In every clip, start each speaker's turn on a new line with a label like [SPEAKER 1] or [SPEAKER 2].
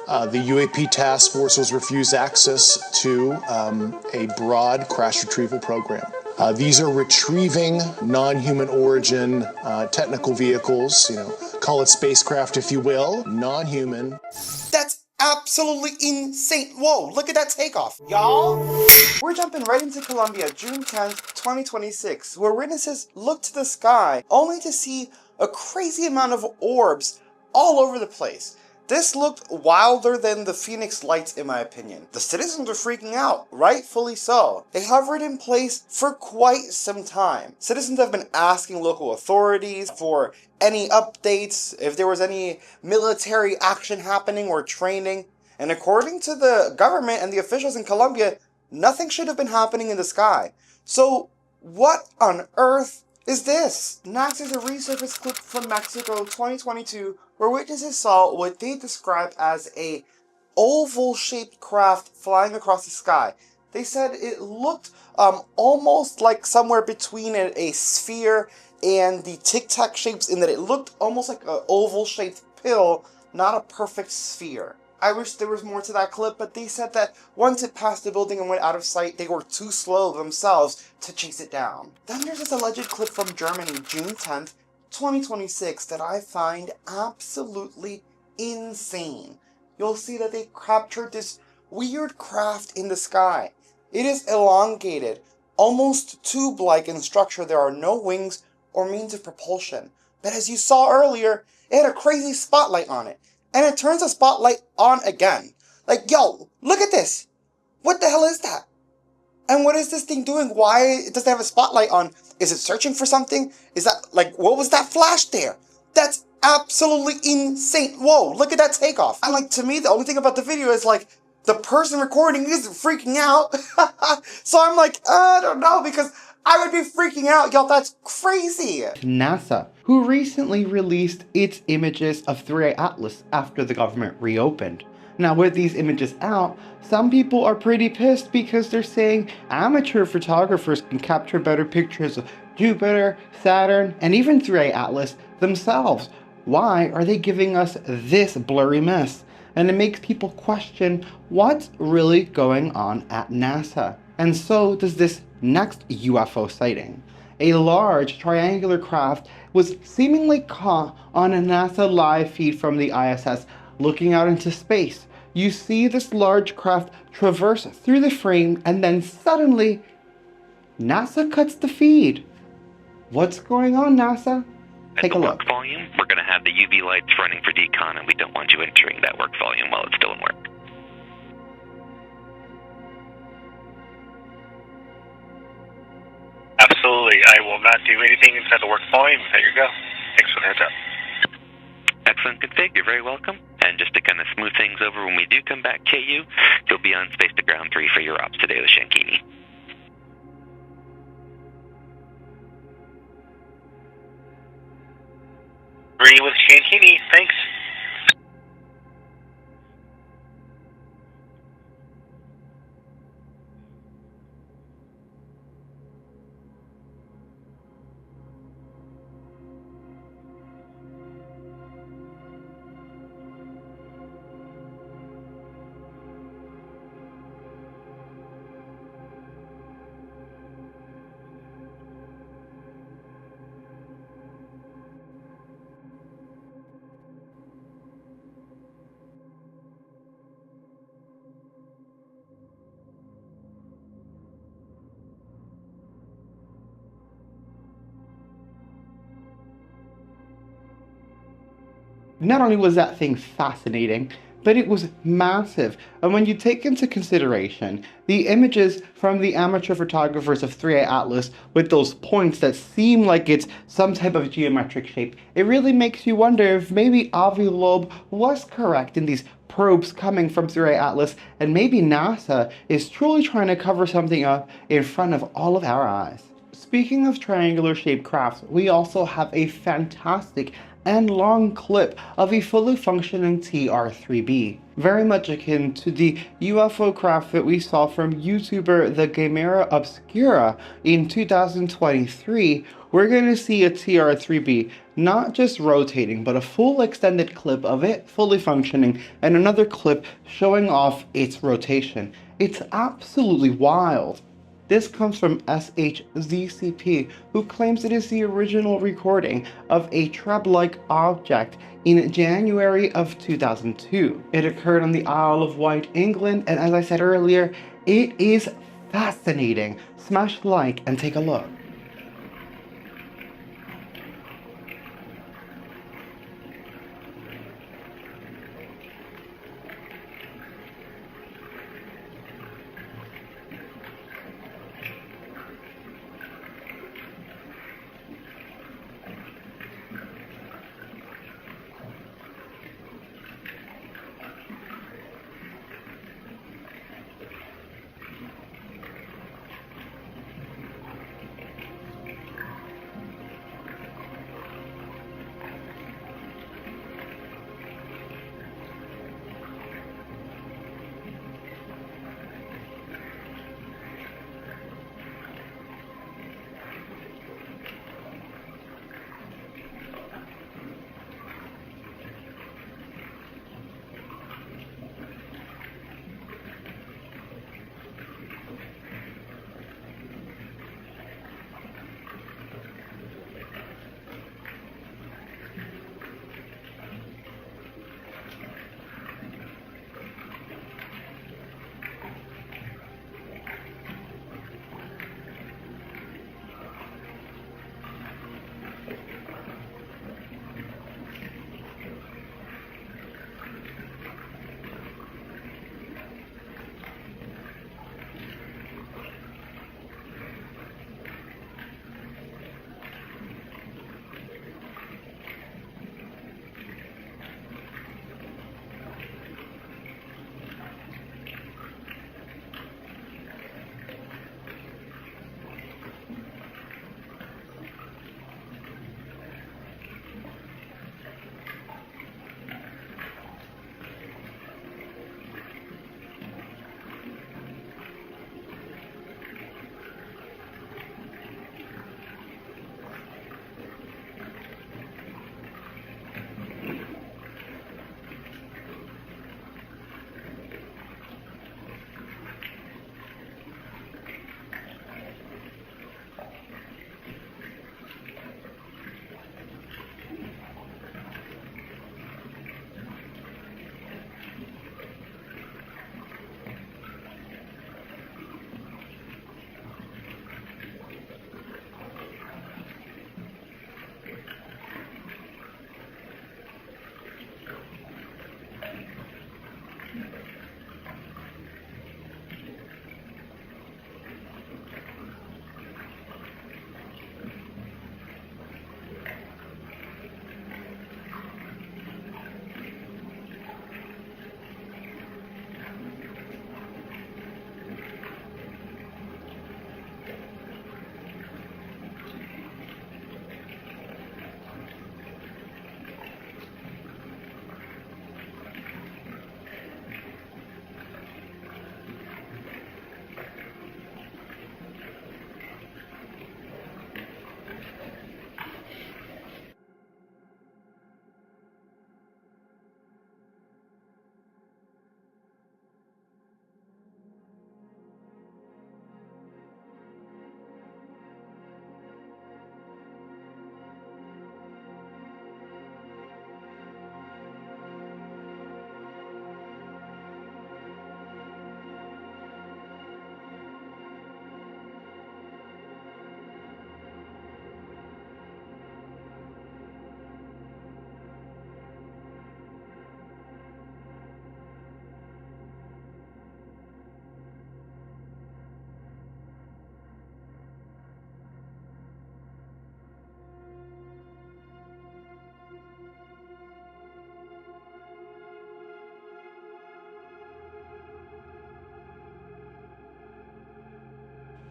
[SPEAKER 1] The UAP task force was refused access to a broad crash retrieval program. These are retrieving non-human origin technical vehicles, call it spacecraft if you will, non-human.
[SPEAKER 2] That's absolutely insane. Whoa, look at that takeoff. Y'all, we're jumping right into Colombia, June 10th, 2026, where witnesses looked to the sky only to see a crazy amount of orbs all over the place. This looked wilder than the Phoenix Lights, in my opinion. The citizens were freaking out, rightfully so. They hovered in place for quite some time. Citizens have been asking local authorities for any updates, if there was any military action happening or training. And according to the government and the officials in Colombia, nothing should have been happening in the sky. So, what on earth is this? Next is a resurfaced clip from Mexico 2022 where witnesses saw what they described as a oval-shaped craft flying across the sky. They said it looked almost like somewhere between a sphere and the tic-tac shapes, in that it looked almost like an oval-shaped pill, not a perfect sphere. I wish there was more to that clip, but they said that once it passed the building and went out of sight, they were too slow themselves to chase it down. Then there's this alleged clip from Germany, June 10th, 2026, that I find absolutely insane. You'll see that they captured this weird craft in the sky. It is elongated, almost tube-like in structure. There are no wings or means of propulsion. But as you saw earlier, it had a crazy spotlight on it. And it turns the spotlight on again. Like, yo, look at this. What the hell is that? And what is this thing doing? Why does it have a spotlight on? Is it searching for something? Is that, like, what was that flash there? That's absolutely insane. Whoa, look at that takeoff. And, like, to me, the only thing about the video is, like, the person recording isn't freaking out. So I'm like, I don't know, because I would be freaking out. Y'all, that's crazy.
[SPEAKER 3] NASA, who recently released its images of 3A Atlas after the government reopened. Now, with these images out, some people are pretty pissed because they're saying amateur photographers can capture better pictures of Jupiter, Saturn, and even 3A Atlas themselves. Why are they giving us this blurry mess? And it makes people question what's really going on at NASA. And so does this next UFO sighting. A large triangular craft was seemingly caught on a NASA live feed from the ISS looking out into space. You see this large craft traverse through the frame, and then suddenly NASA cuts the feed. What's going on, NASA? Take a look.
[SPEAKER 4] Work volume, we're going to have the UV lights running for decon, and we don't want you entering that work volume while it's still in work.
[SPEAKER 5] Absolutely. I will not do anything inside the work volume. There you go. Thanks for the heads up.
[SPEAKER 4] Excellent config. You're very welcome. And just to kind of smooth things over, when we do come back, KU, you'll be on space to ground 3 for your ops today with Shankini.
[SPEAKER 5] Agree with Shankini. Thanks.
[SPEAKER 3] Not only was that thing fascinating, but it was massive. And when you take into consideration the images from the amateur photographers of 3A Atlas with those points that seem like it's some type of geometric shape, it really makes you wonder if maybe Avi Loeb was correct in these probes coming from 3A Atlas, and maybe NASA is truly trying to cover something up in front of all of our eyes. Speaking of triangular shaped crafts, we also have a fantastic and long clip of a fully functioning TR-3B, very much akin to the UFO craft that we saw from YouTuber the Gamera Obscura in 2023. We're going to see a TR-3B not just rotating, but a full extended clip of it fully functioning and another clip showing off its rotation. It's absolutely wild. This comes from SHZCP, who claims it is the original recording of a trap-like object in January of 2002. It occurred on the Isle of Wight, England, and as I said earlier, it is fascinating. Smash like and take a look.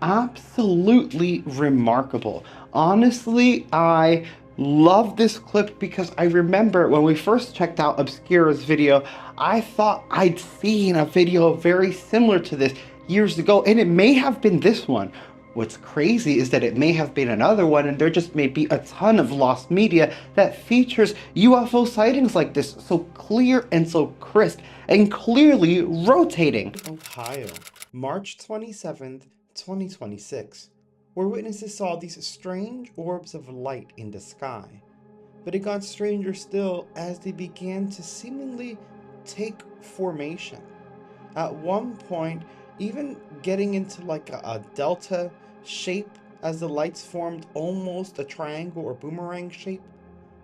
[SPEAKER 3] Absolutely remarkable. Honestly, I Love this clip because I remember when we first checked out Obscura's video, I thought I'd seen a video very similar to this years ago, and it may have been this one. What's crazy is that it may have been another one, and there just may be a ton of lost media that features UFO sightings like this, so clear and so crisp, and clearly rotating.
[SPEAKER 2] Ohio, March 27th, 2026, where witnesses saw these strange orbs of light in the sky. But it got stranger still as they began to seemingly take formation. At one point, even getting into like a delta shape as the lights formed almost a triangle or boomerang shape.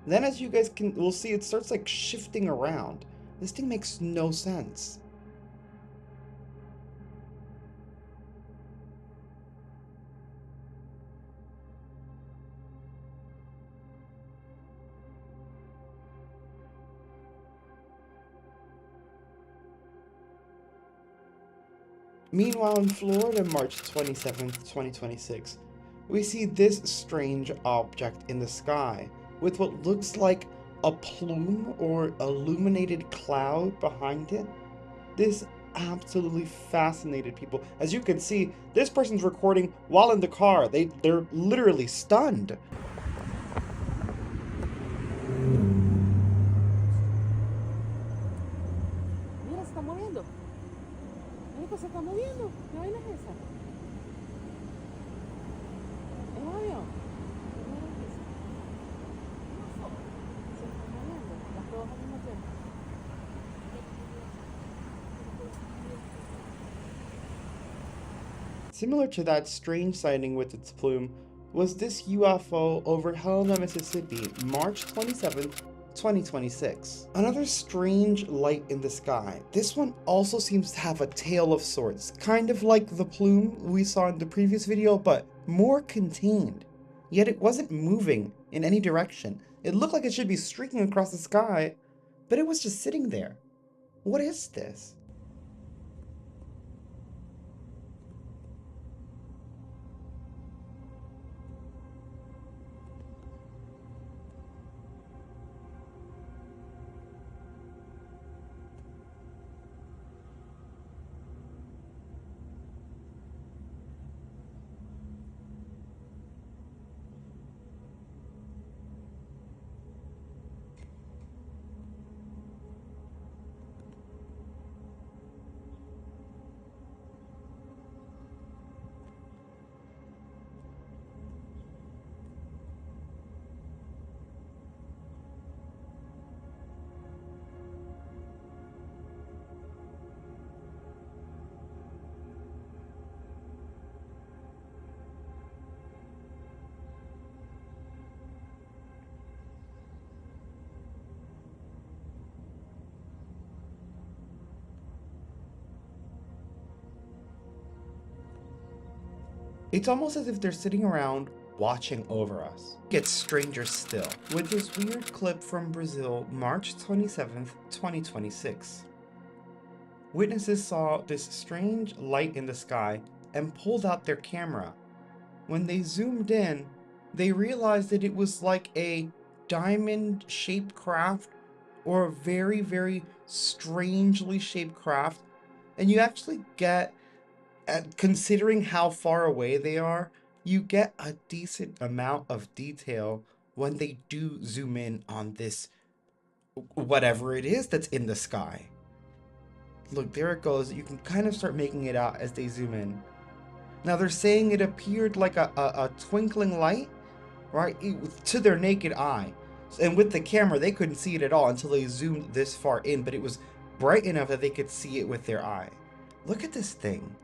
[SPEAKER 2] Then as you guys will see, it starts like shifting around. This thing makes no sense. Meanwhile, in Florida, March 27th, 2026, we see this strange object in the sky with what looks like a plume or illuminated cloud behind it. This absolutely fascinated people. As you can see, this person's recording while in the car. They're literally stunned.
[SPEAKER 6] Mira, se está moviendo. Marico, se está moviendo. ¿Qué vaina es esa? ¿Es un avión? ¿Qué vaina es esa? UFO. Se está moviendo. Las dos al mismo tiempo.
[SPEAKER 2] Similar to that strange sighting with its plume was this UFO over Helena, Mississippi, March 27th, 2026. Another strange light in the sky. This one also seems to have a tail of sorts, kind of like the plume we saw in the previous video, but more contained. Yet it wasn't moving in any direction. It looked like it should be streaking across the sky, but it was just sitting there. What is this? It's almost as if they're sitting around watching over us. It gets stranger still with this weird clip from Brazil, March 27th, 2026. Witnesses saw this strange light in the sky and pulled out their camera. When they zoomed in, they realized that it was like a diamond-shaped craft or a very, very strangely shaped craft. And you actually get, considering how far away they are, you get a decent amount of detail when they do zoom in on this, whatever it is that's in the sky. Look, there it goes. You can kind of start making it out as they zoom in. Now they're saying it appeared like a twinkling light, right, to their naked eye. And with the camera, they couldn't see it at all until they zoomed this far in, but it was bright enough that they could see it with their eye. Look at this thing.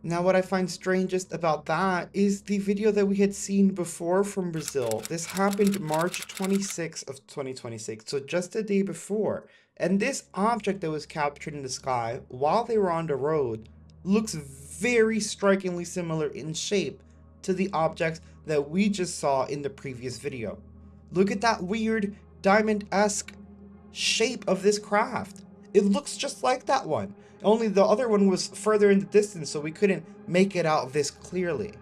[SPEAKER 2] Now, what I find strangest about that is the video that we had seen before from Brazil. This happened March 26th of 2026, so just a day before. And this object that was captured in the sky while they were on the road looks very strikingly similar in shape to the objects that we just saw in the previous video. Look at that weird diamond-esque shape of this craft. It looks just like that one. Only the other one was further in the distance, so we couldn't make it out this clearly.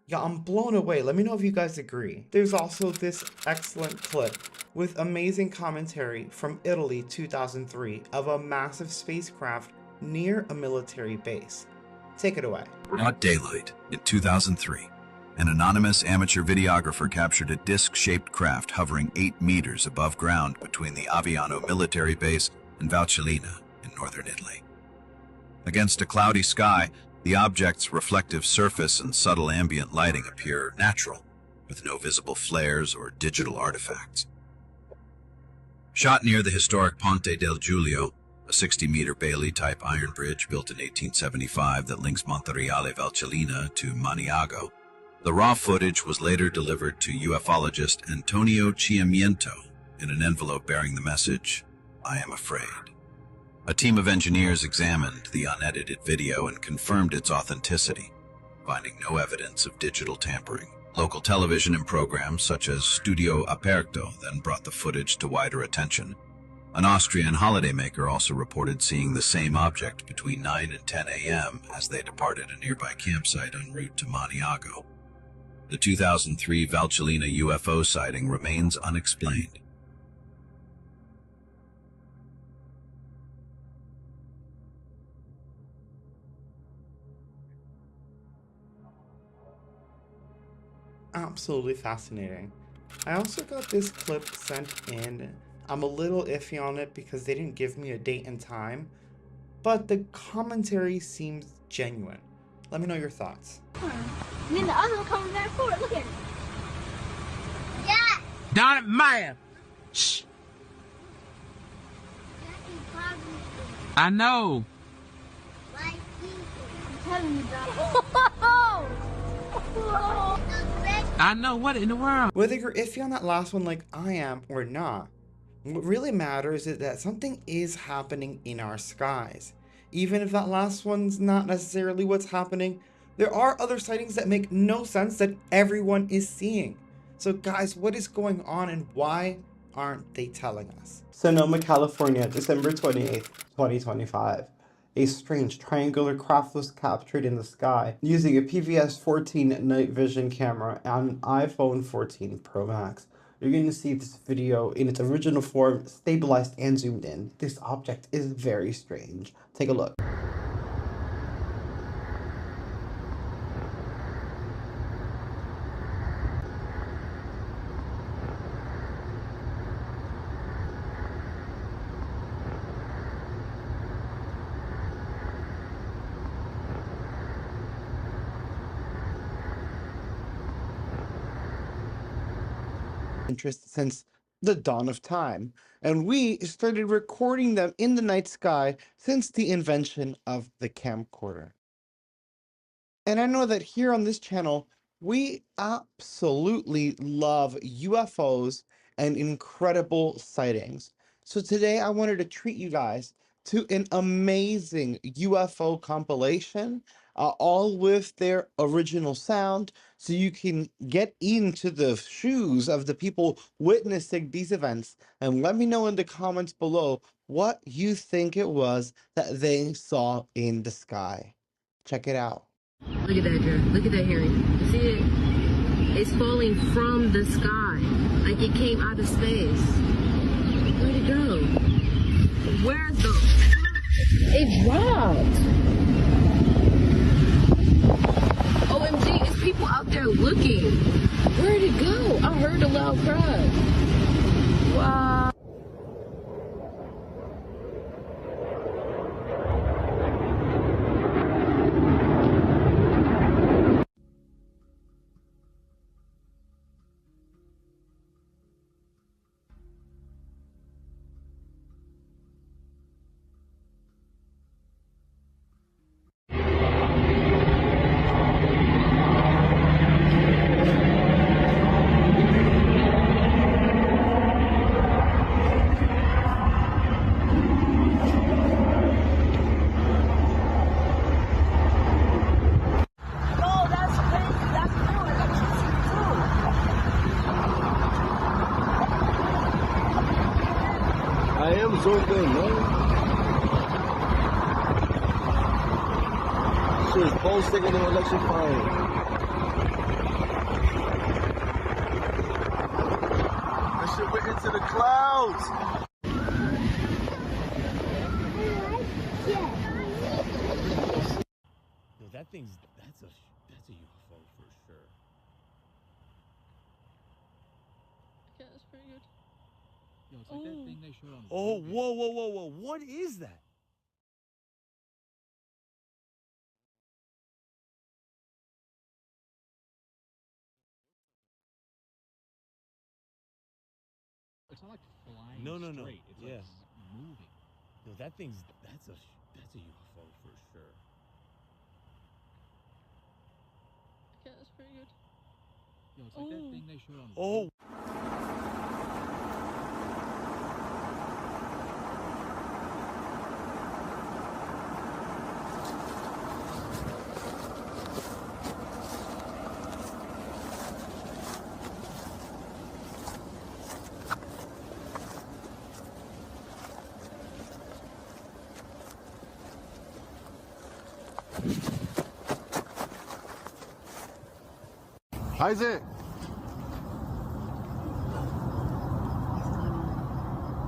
[SPEAKER 2] Yeah, I'm blown away. Let me know if you guys agree. There's also this excellent clip with amazing commentary from Italy 2003 of a massive spacecraft near a military base. Take it away.
[SPEAKER 7] Not daylight, in 2003, an anonymous amateur videographer captured a disc-shaped craft hovering 8 meters above ground between the Aviano military base and Valcellina in northern Italy. Against a cloudy sky, the object's reflective surface and subtle ambient lighting appear natural, with no visible flares or digital artifacts. Shot near the historic Ponte del Giulio, a 60-meter Bailey-type iron bridge built in 1875 that links Montereale Valcellina to Maniago, the raw footage was later delivered to ufologist Antonio Chiamiento in an envelope bearing the message, "I am afraid." A team of engineers examined the unedited video and confirmed its authenticity, finding no evidence of digital tampering. Local television and programs such as Studio Aperto then brought the footage to wider attention. An Austrian holidaymaker also reported seeing the same object between 9 and 10 a.m. as they departed a nearby campsite en route to Maniago. The 2003 Valcellina UFO sighting remains unexplained.
[SPEAKER 2] Absolutely fascinating. I also got this clip sent in. I'm a little iffy on it because they didn't give me a date and time, but the commentary seems genuine. Let me know your thoughts.
[SPEAKER 6] And then the other one coming back forward. Look at it. Yeah.
[SPEAKER 8] Down at Maya. Shh. I know.
[SPEAKER 6] I'm telling you, dog.
[SPEAKER 8] I know. What in the world?
[SPEAKER 2] Whether you're iffy on that last one like I am or not, what really matters is that something is happening in our skies. Even if that last one's not necessarily what's happening, there are other sightings that make no sense that everyone is seeing. So guys, what is going on and why aren't they telling us? Sonoma, California, December 28th, 2025. A strange triangular craft was captured in the sky using a PVS-14 night vision camera and an iPhone 14 Pro Max. You're going to see this video in its original form, stabilized and zoomed in. This object is very strange. Take a look. Interest since the dawn of time, and we started recording them in the night sky since the invention of the camcorder. And I know that here on this channel, we absolutely love UFOs and incredible sightings. So today I wanted to treat you guys to an amazing UFO compilation, all with their original sound, so you can get into the shoes of the people witnessing these events. And let me know in the comments below what you think it was that they saw in the sky. Check it out.
[SPEAKER 9] Look at that, Drew. Look at that, Harry. You see it? It's falling from the sky. Like it came out of space. Where'd it go? Where's the... It dropped. OMG, it's people people out there looking. Where'd it go? I heard a loud cry. Wow.
[SPEAKER 10] I am zoomed in, man. Shit is pulsing and electrifying. That shit went into the clouds.
[SPEAKER 11] Yo, that's a UFO for sure.
[SPEAKER 6] Yeah, that's pretty good.
[SPEAKER 11] Yo, it's like that thing they showed on.
[SPEAKER 10] Oh, whoa. What is that?
[SPEAKER 11] It's not like flying
[SPEAKER 10] No.
[SPEAKER 11] straight. It's like moving. Yo, that's a UFO for sure.
[SPEAKER 6] Yeah, that's pretty good.
[SPEAKER 11] Yo, it's like that thing they showed on.
[SPEAKER 10] Oh. Isaac!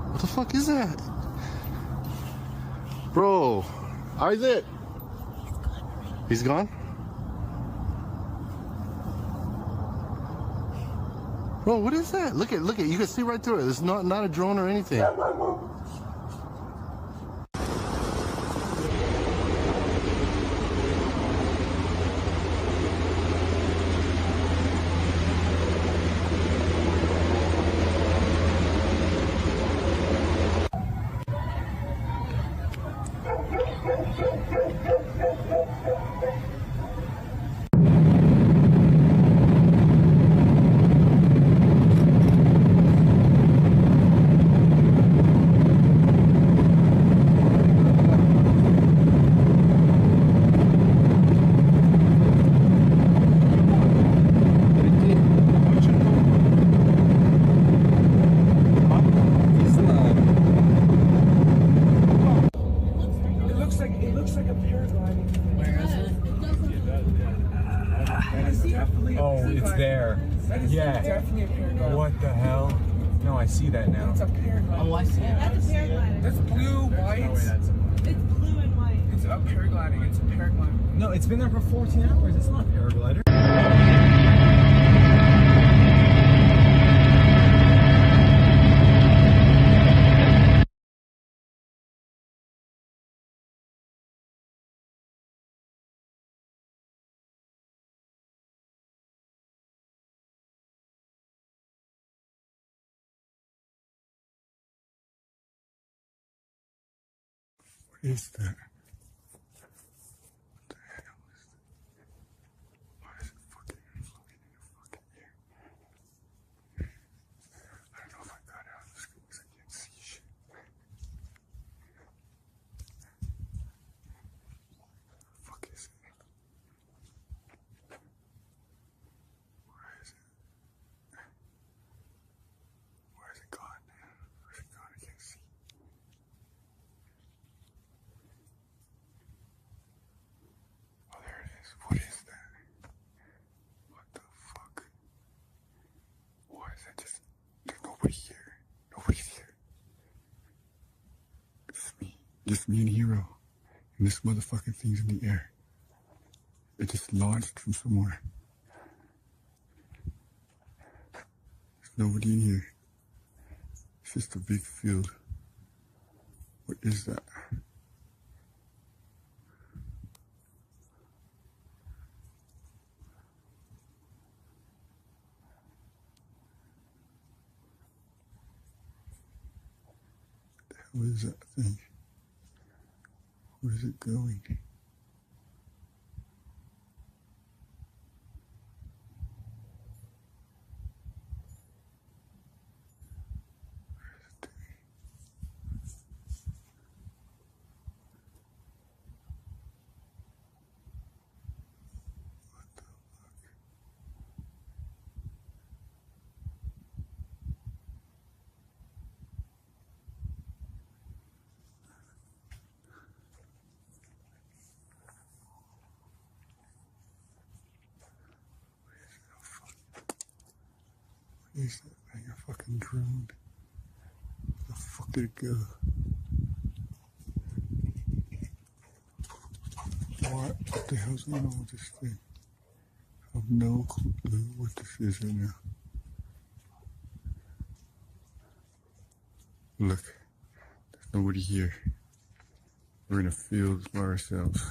[SPEAKER 10] What the fuck is that? Bro, Isaac! He's gone? Bro, what is that? Look at, you can see right through it. It's not a drone or anything.
[SPEAKER 12] Oh, it's there. Yeah. What the hell? No, I see that now.
[SPEAKER 2] It's a paraglider.
[SPEAKER 12] Oh, I see it.
[SPEAKER 2] That's a paraglider. That's blue, white.
[SPEAKER 12] Oh, wait, that's
[SPEAKER 2] it's blue and white. It's a paragliding. It's a paraglider.
[SPEAKER 12] No, it's been there for 14 hours. It's not a paraglider. What is that? What the hell is that? Why is it fucking floating in the fucking air? I don't know if I got out of this because I can't see shit. What the fuck is it? Where is it? Where is it gone? Where is it gone? I can't see. Oh, there it is. What is that? What the fuck? Why is that just... There's nobody here. Nobody's here. It's me. Just me and Hero. And this motherfucking thing's in the air. It just launched from somewhere. nobody in here. It's just a big field. What is that? What is that thing? Where is it going? What is that thing? A fucking drone? Where the fuck did it go? What the hell's going on with this thing? I have no clue what this is right now. Look, there's nobody here. We're in a field by ourselves.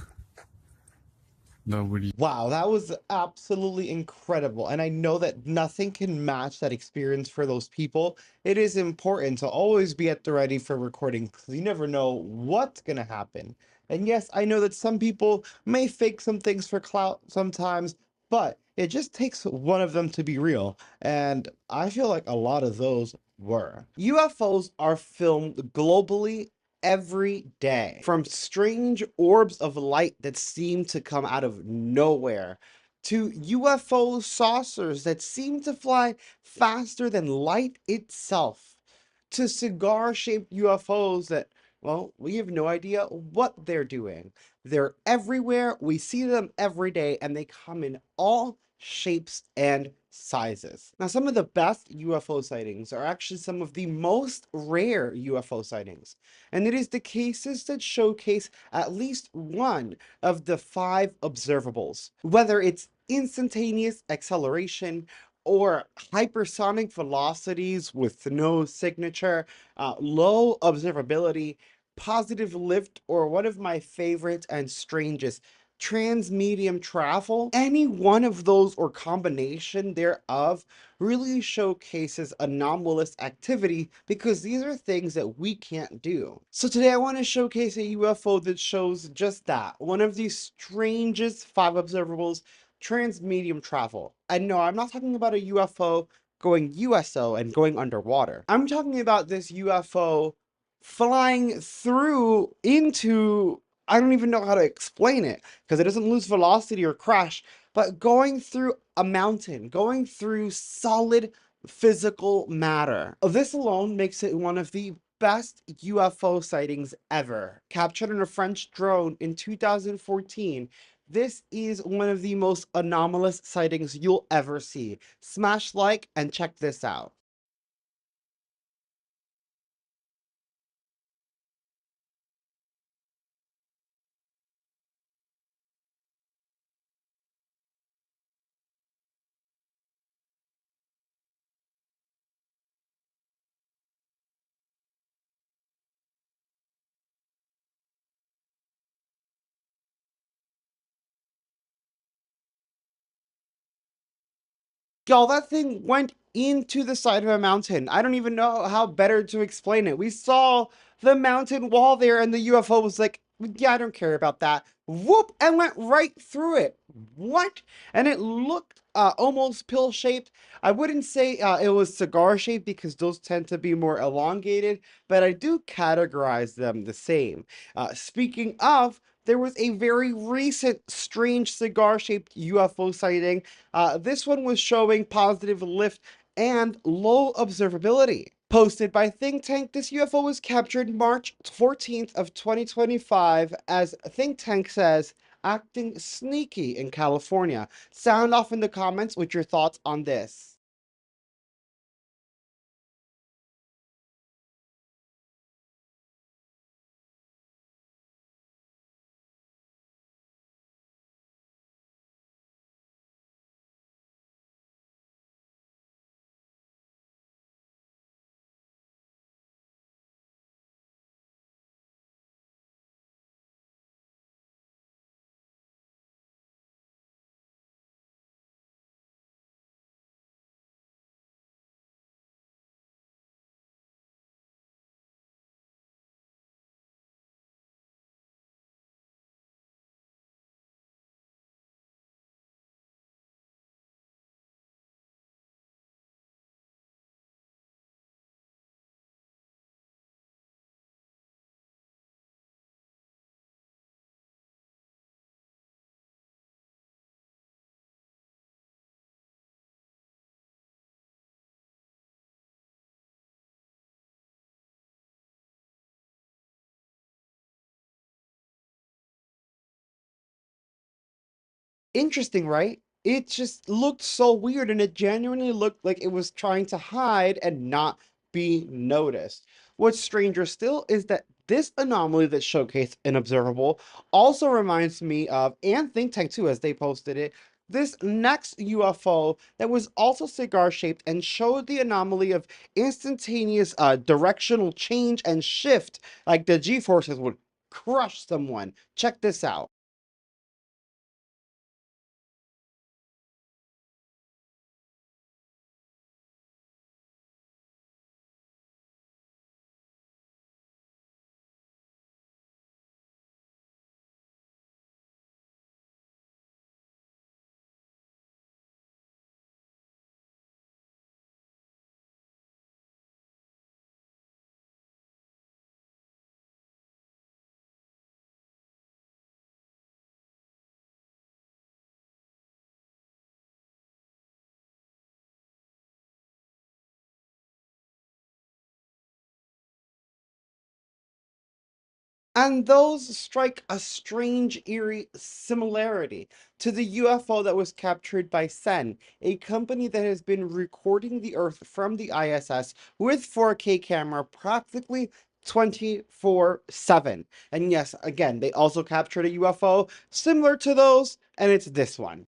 [SPEAKER 12] Nobody.
[SPEAKER 3] Wow, that was absolutely incredible. And I know that nothing can match that experience for those people. It is important to always be at the ready for recording because you never know what's going to happen. And yes, I know that some people may fake some things for clout sometimes, but it just takes one of them to be real. And I feel like a lot of those were. UFOs are filmed globally every day, from strange orbs of light that seem to come out of nowhere to UFO saucers that seem to fly faster than light itself to cigar-shaped UFOs that, well, we have no idea what they're doing. They're everywhere. We see them every day, and they come in all shapes and sizes. Now, some of the best UFO sightings are actually some of the most rare UFO sightings, and it is the cases that showcase at least one of the 5 observables, whether it's instantaneous acceleration or hypersonic velocities with no signature, low observability, positive lift, or one of my favorites and strangest, transmedium travel. Any one of those or combination thereof really showcases anomalous activity because these are things that we can't do. So today I want to showcase a UFO that shows just that, one of the strangest 5 observables, transmedium travel. And no, I'm not talking about a UFO going USO and going underwater. I'm talking about this UFO flying through into, I don't even know how to explain it because it doesn't lose velocity or crash, but going through a mountain, going through solid physical matter. This alone makes it one of the best UFO sightings ever. Captured on a French drone in 2014, this is one of the most anomalous sightings you'll ever see. Smash like and check this out. Y'all, that thing went into the side of a mountain. I don't even know how better to explain it. We saw the mountain wall there, and the UFO was like, yeah, I don't care about that. Whoop, and went right through it. What? And it looked almost pill-shaped. I wouldn't say it was cigar-shaped because those tend to be more elongated, but I do categorize them the same. Speaking of, there was a very recent strange cigar-shaped UFO sighting. This one was showing positive lift and low observability. Posted by Think Tank, this UFO was captured March 14th of 2025 as Think Tank says, acting sneaky in California. Sound off in the comments with your thoughts on this. Interesting, right? It just looked so weird and it genuinely looked like it was trying to hide and not be noticed. What's stranger still is that this anomaly that showcased an observable also reminds me of, and Think Tank too, as they posted it, this next UFO that was also cigar shaped and showed the anomaly of instantaneous directional change and shift, like the G forces would crush someone. Check this out. And those strike a strange, eerie similarity to the UFO that was captured by Sen, a company that has been recording the Earth from the ISS with 4K camera practically 24/7. And yes, again, they also captured a UFO similar to those, and it's this one.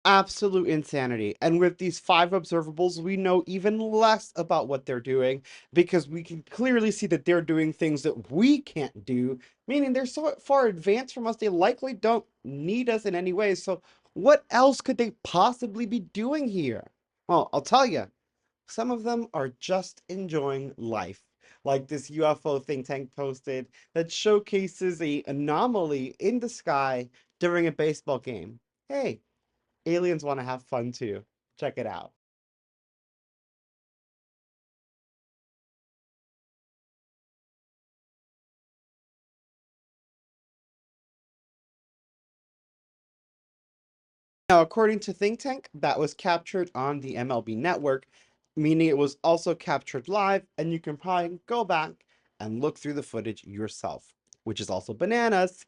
[SPEAKER 3] Absolute insanity. And with these 5 observables, we know even less about what they're doing because we can clearly see that they're doing things that we can't do, meaning they're so far advanced from us, they likely don't need us in any way. So, what else could they possibly be doing here? Well, I'll tell you, some of them are just enjoying life. Like this UFO think tank posted that showcases a anomaly in the sky during a baseball game. Hey, aliens want to have fun too. Check it out. Now, according to Think Tank, that was captured on the MLB network, meaning it was also captured live, and you can probably go back and look through the footage yourself, which is also bananas.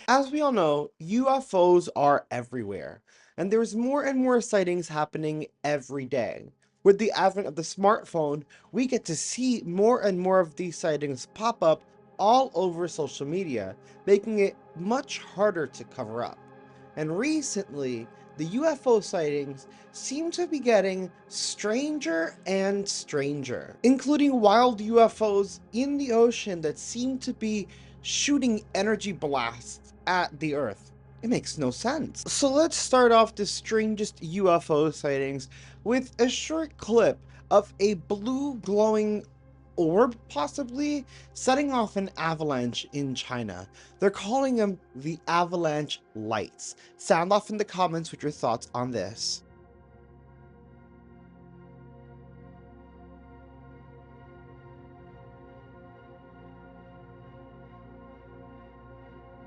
[SPEAKER 3] As we all know, UFOs are everywhere, and there's more and more sightings happening every day. With the advent of the smartphone, we get to see more and more of these sightings pop up all over social media, making it much harder to cover up. And recently, the UFO sightings seem to be getting stranger and stranger, including wild UFOs in the ocean that seem to be shooting energy blasts at the Earth. It makes no sense. So let's start off the strangest UFO sightings with a short clip of a blue glowing orb, possibly, setting off an avalanche in China. They're calling them the avalanche lights. Sound off in the comments with your thoughts on this.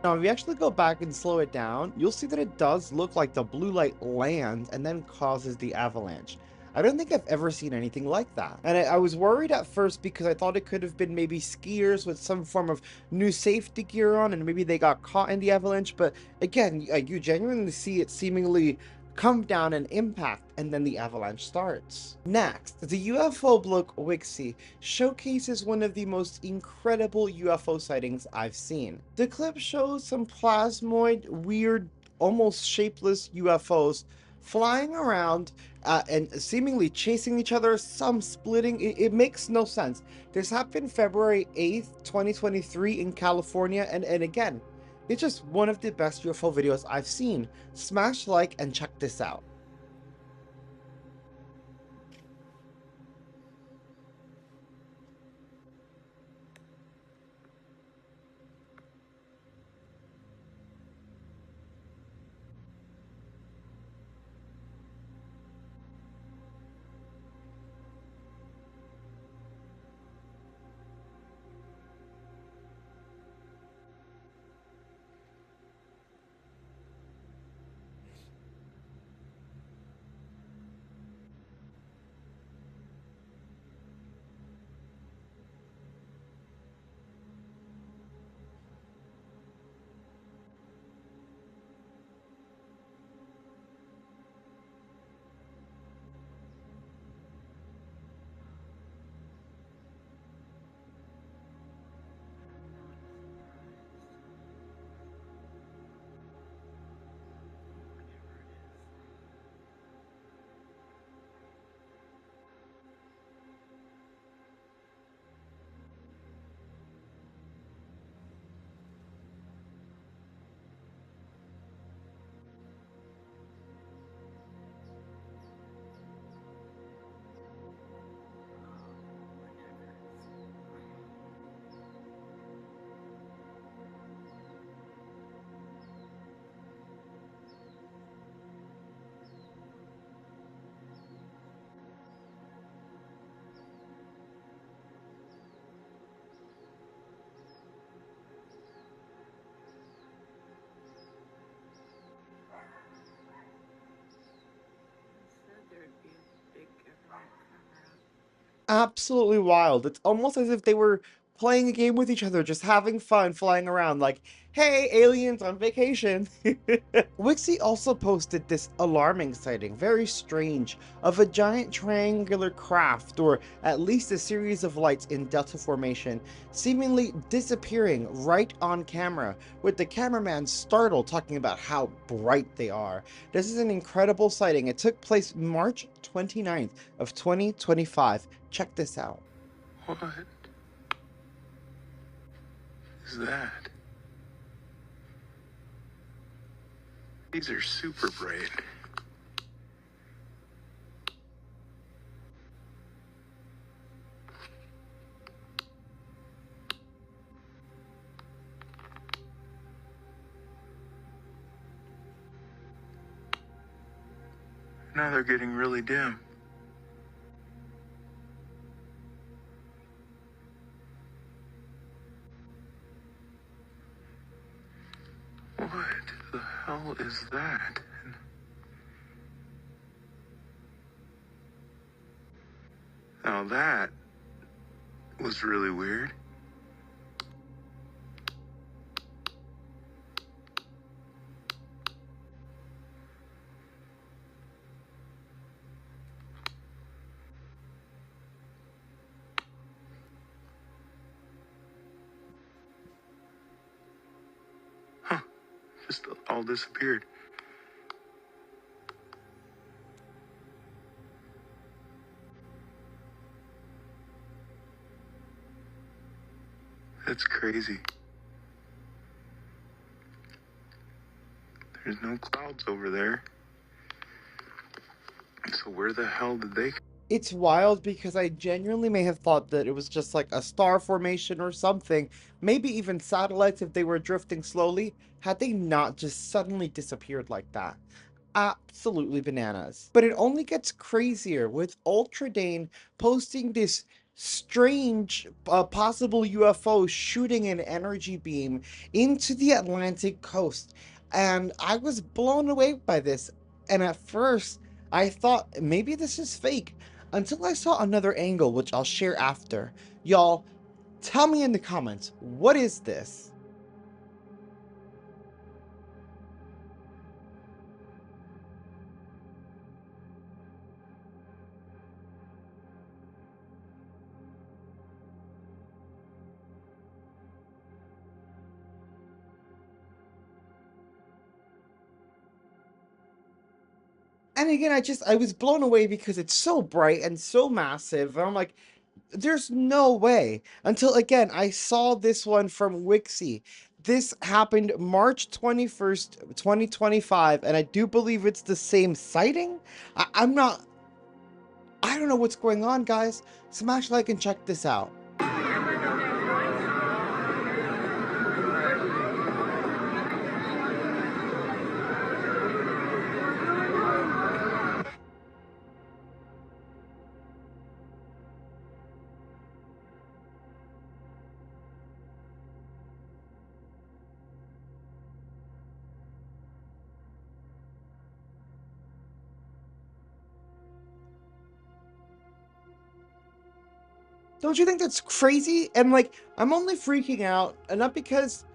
[SPEAKER 3] Now, if you actually go back and slow it down, you'll see that it does look like the blue light lands and then causes the avalanche. I don't think I've ever seen anything like that. And I was worried at first because I thought it could have been maybe skiers with some form of new safety gear on and maybe they got caught in the avalanche. But again, you genuinely see it seemingly come down and impact, and then the avalanche starts. Next, the UFO bloke Wixie showcases one of the most incredible UFO sightings I've seen. The clip shows some plasmoid, weird, almost shapeless UFOs flying around and seemingly chasing each other, some splitting. It makes no sense. This happened February 8th, 2023 in California, and again, it's just one of the best UFO videos I've seen. Smash like and check this out.
[SPEAKER 2] absolutely wild. It's almost as if they were playing a game with each other, just having fun flying around like, hey, aliens on vacation. Wixie also posted this alarming sighting, very strange, of a giant triangular craft, or at least a series of lights in delta formation, seemingly disappearing right on camera, with the cameraman startled, talking about how bright they are. This is an incredible sighting. It took place March 29th of 2025. Check this out.
[SPEAKER 12] What is that? These are super bright. Now they're getting really dim. What the hell is that? Now that was really weird. Huh. Just all disappeared. That's crazy. There's no clouds over there. So where the hell did they...
[SPEAKER 2] It's wild because I genuinely may have thought that it was just like a star formation or something, maybe even satellites if they were drifting slowly, had they not just suddenly disappeared like that. Absolutely bananas. But it only gets crazier with Ultra Dane posting this strange possible UFO shooting an energy beam into the Atlantic coast. And I was blown away by this. And at first, I thought maybe this is fake until I saw another angle, which I'll share after. Y'all, tell me in the comments, what is this? And again, I was blown away because it's so bright and so massive. And I'm like, there's no way. Until again, I saw this one from Wixie. This happened March 21st, 2025, and I do believe it's the same sighting. I don't know what's going on, guys. Smash like and check this out. Don't you think that's crazy? And like, I'm only freaking out, and not because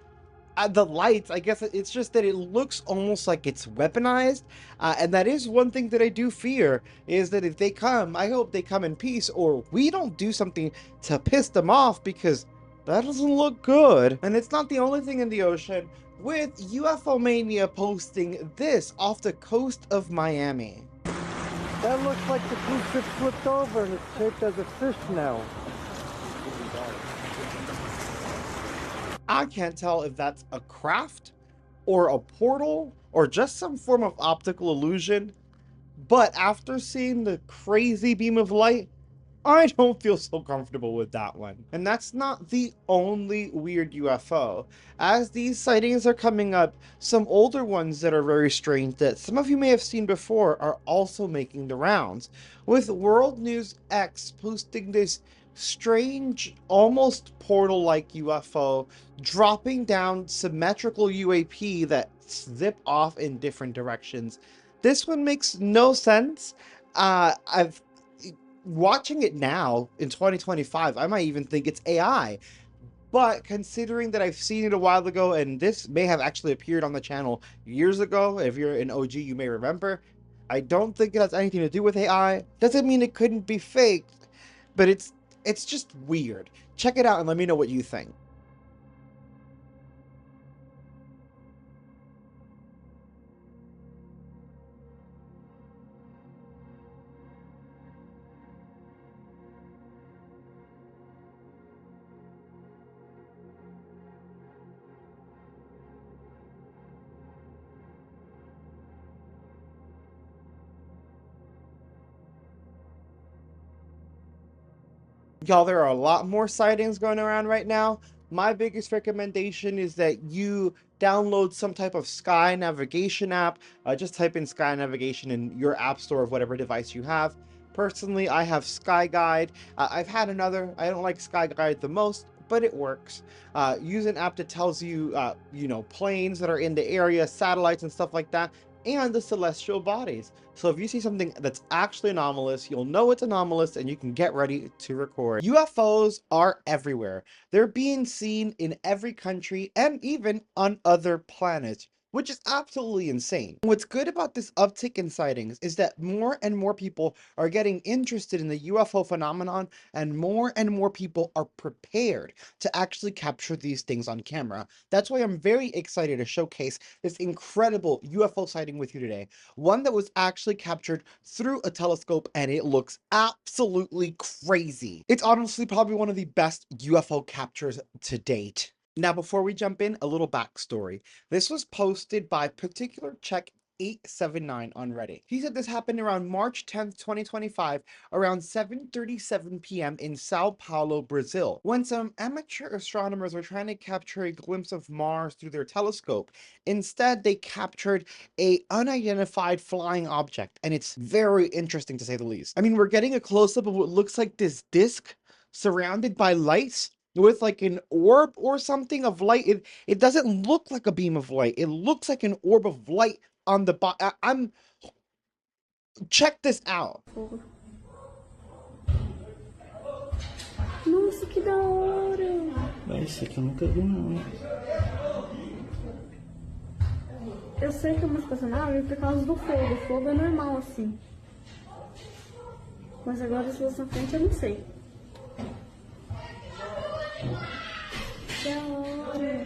[SPEAKER 2] the lights, I guess it's just that it looks almost like it's weaponized. And that is one thing that I do fear, is that if they come, I hope they come in peace, or we don't do something to piss them off, because that doesn't look good. And it's not the only thing in the ocean, with UFO Mania posting this off the coast of Miami.
[SPEAKER 13] That looks like the cruise ship flipped over and it's shaped as a fish now.
[SPEAKER 2] I can't tell if that's a craft or a portal or just some form of optical illusion, but after seeing the crazy beam of light, I don't feel so comfortable with that one. And that's not the only weird UFO. As these sightings are coming up, some older ones that are very strange that some of you may have seen before are also making the rounds, with World News X posting this strange, almost portal-like UFO dropping down symmetrical UAP that zip off in different directions. This one makes no sense.
[SPEAKER 3] watching it now in 2025, I might even think it's AI. But considering that I've seen it a while ago, and this may have actually appeared on the channel years ago, if you're an OG, you may remember, I don't think it has anything to do with AI. Doesn't mean it couldn't be faked, but it's just weird. Check it out and let me know what you think. Y'all, there are a lot more sightings going around right now. My biggest recommendation is that you download some type of sky navigation app. Just type in sky navigation in your app store of whatever device you have. Personally, I have Sky Guide. I've had another. I don't like Sky Guide the most, but it works. Use an app that tells you, planes that are in the area, satellites and stuff like that, and the celestial bodies. So if you see something that's actually anomalous, you'll know it's anomalous and you can get ready to record. UFOs are everywhere. They're being seen in every country and even on other planets, which is absolutely insane. What's good about this uptick in sightings is that more and more people are getting interested in the UFO phenomenon, and more people are prepared to actually capture these things on camera. That's why I'm very excited to showcase this incredible UFO sighting with you today. One that was actually captured through a telescope, and it looks absolutely crazy. It's honestly probably one of the best UFO captures to date. Now, before we jump in, a little backstory. This was posted by particular check 879 on Reddit. He said this happened around March 10th, 2025, around 7:37 p.m. in Sao Paulo, Brazil, when some amateur astronomers were trying to capture a glimpse of Mars through their telescope. Instead, they captured a unidentified flying object, and it's very interesting to say the least. I mean, we're getting a close-up of what looks like this disc surrounded by lights with like an orb or something of light. It doesn't look like a beam of light. It looks like an orb of light on the I'm check this out.
[SPEAKER 6] Nossa, que da hora!
[SPEAKER 13] Esse aqui eu nunca vi, não.
[SPEAKER 6] Eu sei que é uma espaçonave por causa do fogo. O fogo é normal assim. Mas agora as duas na frente eu não sei. Que da hora!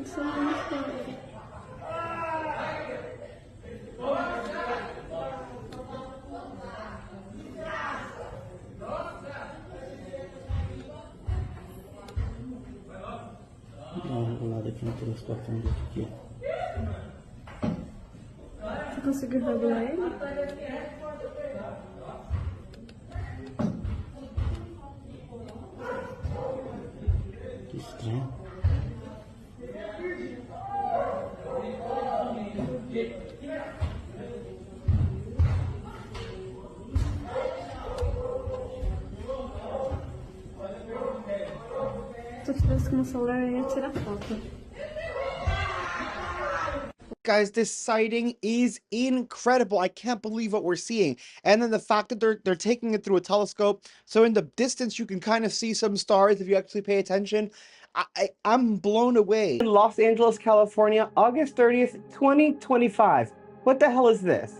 [SPEAKER 6] Isso é muito legal.
[SPEAKER 13] Vou lá daqui no telescópio aqui.
[SPEAKER 6] Você conseguiu regular ele?
[SPEAKER 13] Que estranho.
[SPEAKER 6] Se eu tivesse com o celular, eu ia tirar foto.
[SPEAKER 3] Guys, this sighting is incredible. I can't believe what we're seeing. And then the fact that they're taking it through a telescope, so in the distance you can kind of see some stars if you actually pay attention. I'm blown away. In Los Angeles, California, August 30th, 2025. What the hell is this?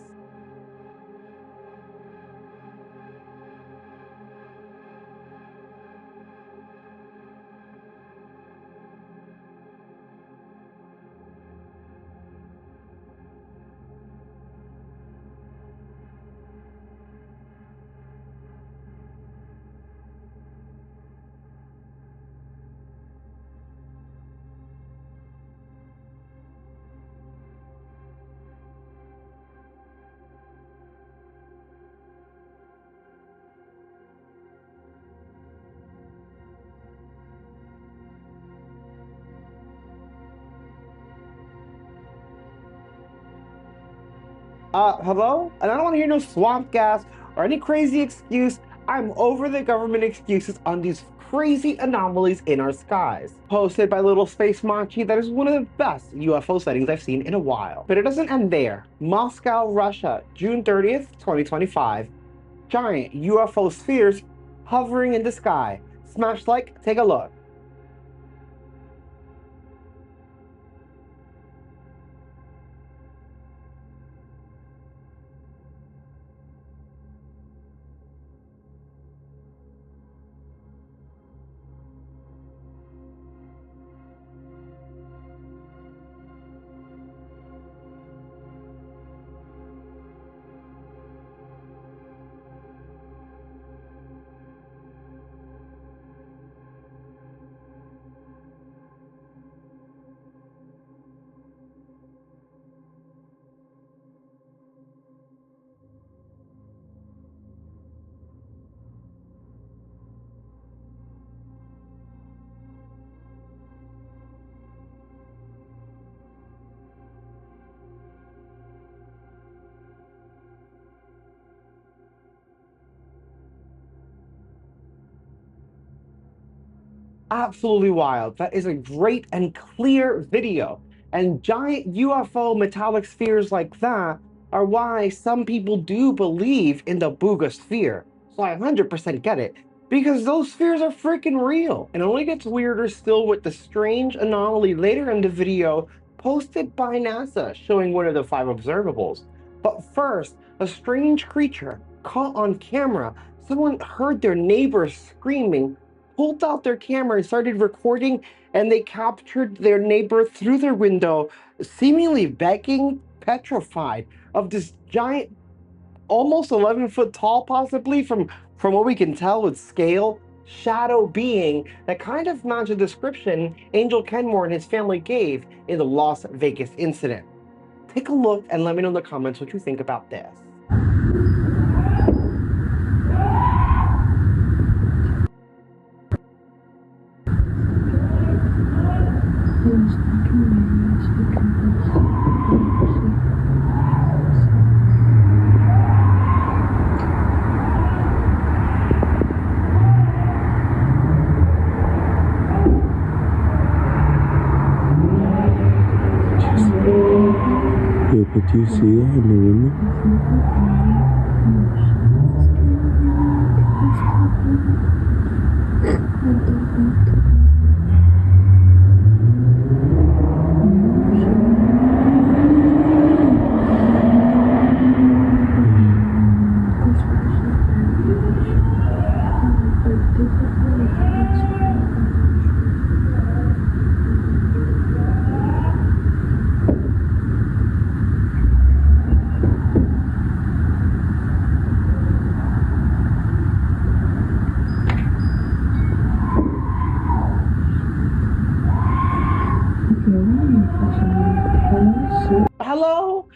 [SPEAKER 3] Hello? And I don't want to hear no swamp gas or any crazy excuse. I'm over the government excuses on these crazy anomalies in our skies. Posted by Little Space Machi, that is one of the best UFO sightings I've seen in a while. But it doesn't end there. Moscow, Russia, June 30th, 2025. Giant UFO spheres hovering in the sky. Smash like, take a look. Absolutely wild. That is a great and clear video. And giant UFO metallic spheres like that are why some people do believe in the Booga sphere. So I 100% get it. Because those spheres are freaking real. And it only gets weirder still with the strange anomaly later in the video posted by NASA showing one of the 5 observables. But first, a strange creature caught on camera. Someone heard their neighbors screaming, pulled out their camera and started recording, and they captured their neighbor through their window, seemingly begging, petrified of this giant, almost 11-foot tall, possibly from what we can tell with scale, shadow being that kind of matched the description Angel Kenmore and his family gave in the Las Vegas incident. Take a look and let me know in the comments what you think about this.
[SPEAKER 14] Yeah, but do you see that in the window?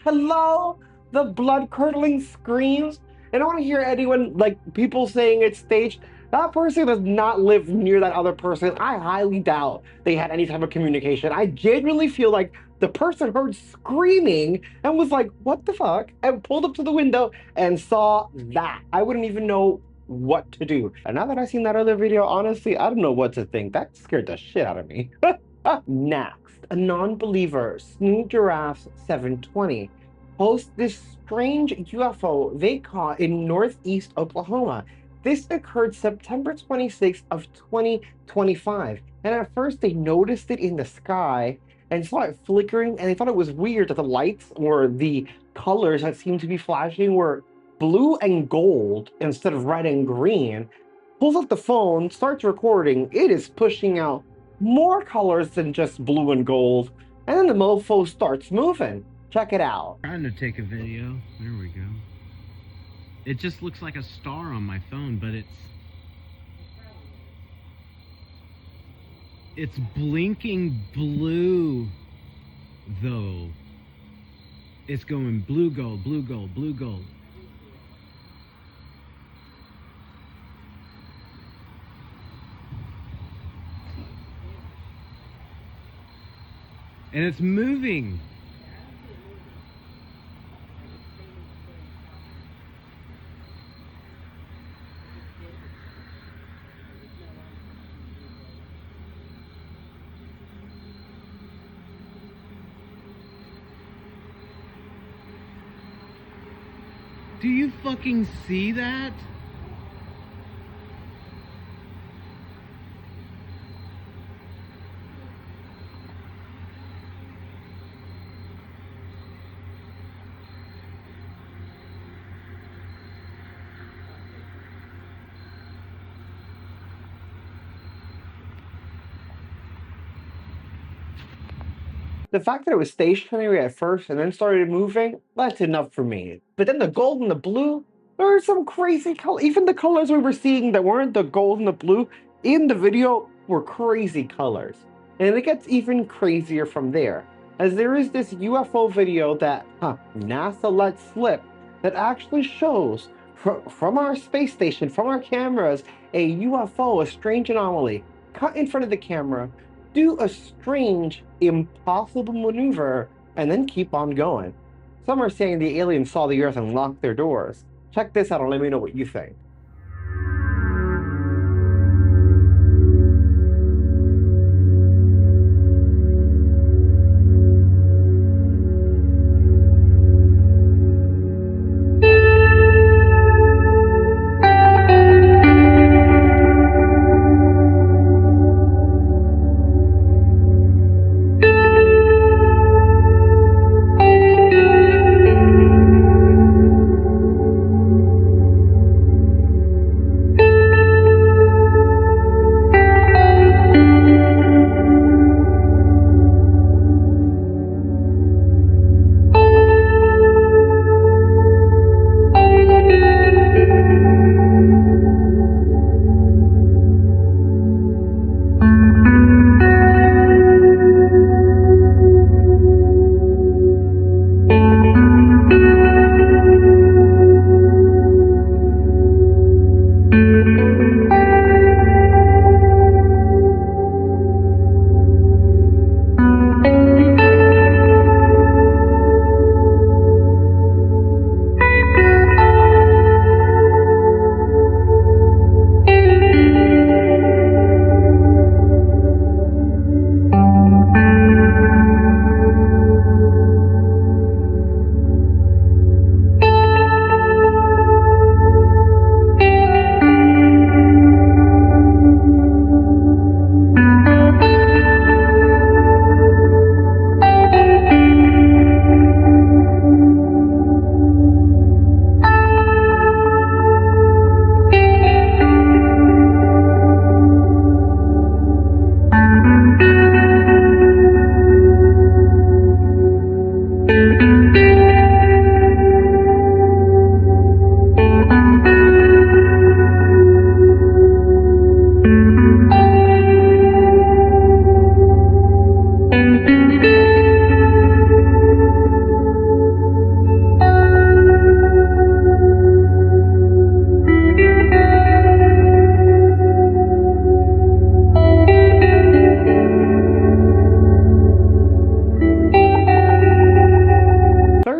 [SPEAKER 3] Hello, the blood-curdling screams. And I want to hear anyone, like, people saying it's staged. That person does not live near that other person. I highly doubt they had any type of communication. I genuinely feel like the person heard screaming and was like, what the fuck? And pulled up to the window and saw that. I wouldn't even know what to do. And now that I've seen that other video, honestly, I don't know what to think. That scared the shit out of me. Next, a non-believer, Snoo Giraffes 720, posts this strange UFO they caught in northeast Oklahoma. This occurred September 26th of 2025. And at first they noticed it in the sky and saw it flickering, and they thought it was weird that the lights or the colors that seemed to be flashing were blue and gold instead of red and green. Pulls up the phone, starts recording. It is pushing out more colors than just blue and gold, and then the mofo starts moving. Check it out.
[SPEAKER 15] Trying to take a video. There we go. It just looks like a star on my phone, but it's blinking blue though. It's going blue gold, blue gold, blue gold. And it's moving. Do you fucking see that?
[SPEAKER 3] The fact that it was stationary at first and then started moving, that's enough for me. But then the gold and the blue, there are some crazy colors. Even the colors we were seeing that weren't the gold and the blue in the video were crazy colors. And it gets even crazier from there, as there is this UFO video that NASA let slip that actually shows from our space station, from our cameras, a UFO, a strange anomaly, cut in front of the camera, do a strange, impossible maneuver, and then keep on going. Some are saying the aliens saw the Earth and locked their doors. Check this out and let me know what you think.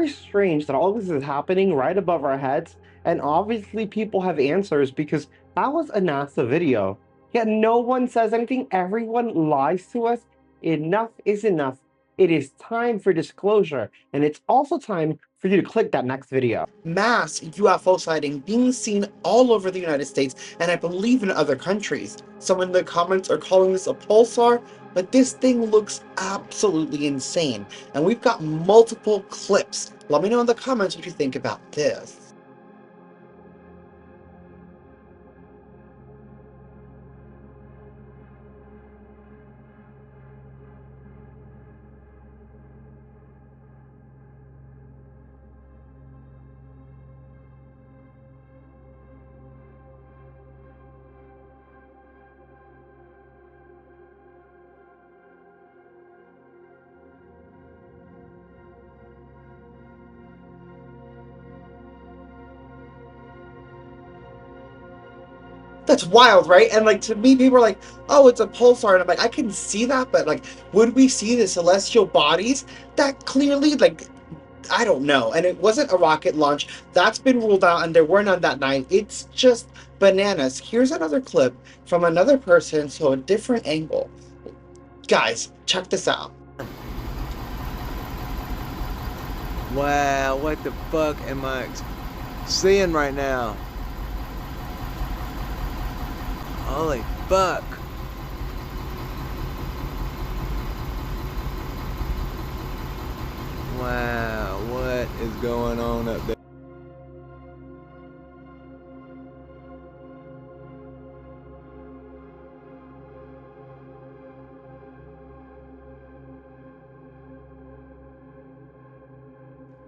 [SPEAKER 3] Strange that all this is happening right above our heads, and obviously people have answers because that was a NASA video. Yet no one says anything, everyone lies to us. Enough is enough. It is time for disclosure, and it's also time for you to click that next video.
[SPEAKER 2] Mass UFO sighting being seen all over the United States, and I believe in other countries. Some in the comments are calling this a pulsar, but this thing looks absolutely insane, and we've got multiple clips. Let me know in the comments what you think about this. That's wild, right? And like, to me, people are like, oh, it's a pulsar, and I'm like, I can see that, but like, would we see the celestial bodies that clearly, like, I don't know. And it wasn't a rocket launch. That's been ruled out, and there were none that night. It's just bananas. Here's another clip from another person, so a different angle. Guys, check this out.
[SPEAKER 16] Wow, what the fuck am I seeing right now. Holy fuck. Wow, what is going on up there?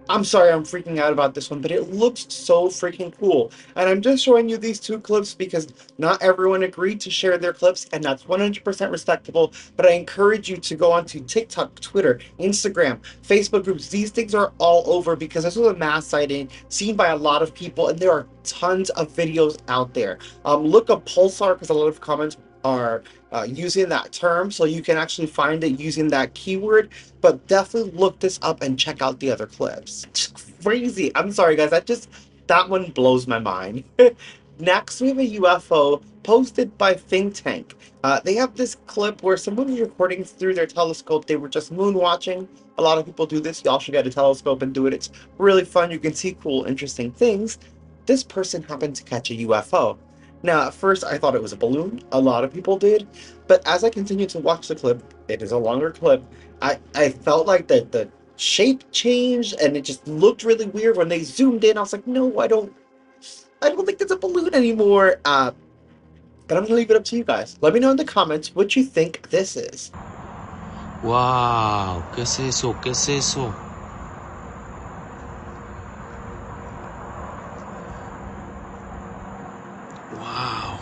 [SPEAKER 2] I'm sorry I'm freaking out about this one, but it looks so freaking cool. And I'm just showing you these two clips because not everyone agreed to share their clips, and that's 100% respectable. But I encourage you to go onto TikTok, Twitter, Instagram, Facebook groups. These things are all over because this was a mass sighting seen by a lot of people, and there are tons of videos out there. Look up Pulsar because a lot of comments are using that term, so you can actually find it using that keyword. But definitely look this up and check out the other clips. It's crazy. I'm sorry, guys. That one blows my mind. Next, we have a UFO posted by Think Tank. They have this clip where someone was recording through their telescope. They were just moon watching. A lot of people do this. Y'all should get a telescope and do it. It's really fun. You can see cool, interesting things. This person happened to catch a UFO. Now, at first, I thought it was a balloon. A lot of people did. But as I continued to watch the clip, it is a longer clip, I felt like the shape changed and it just looked really weird when they zoomed in. I was like, no, I don't think it's a balloon anymore. But I'm gonna leave it up to you guys. Let me know in the comments what you think this is.
[SPEAKER 8] Wow, ¿qué es eso? ¿Qué es eso? Wow.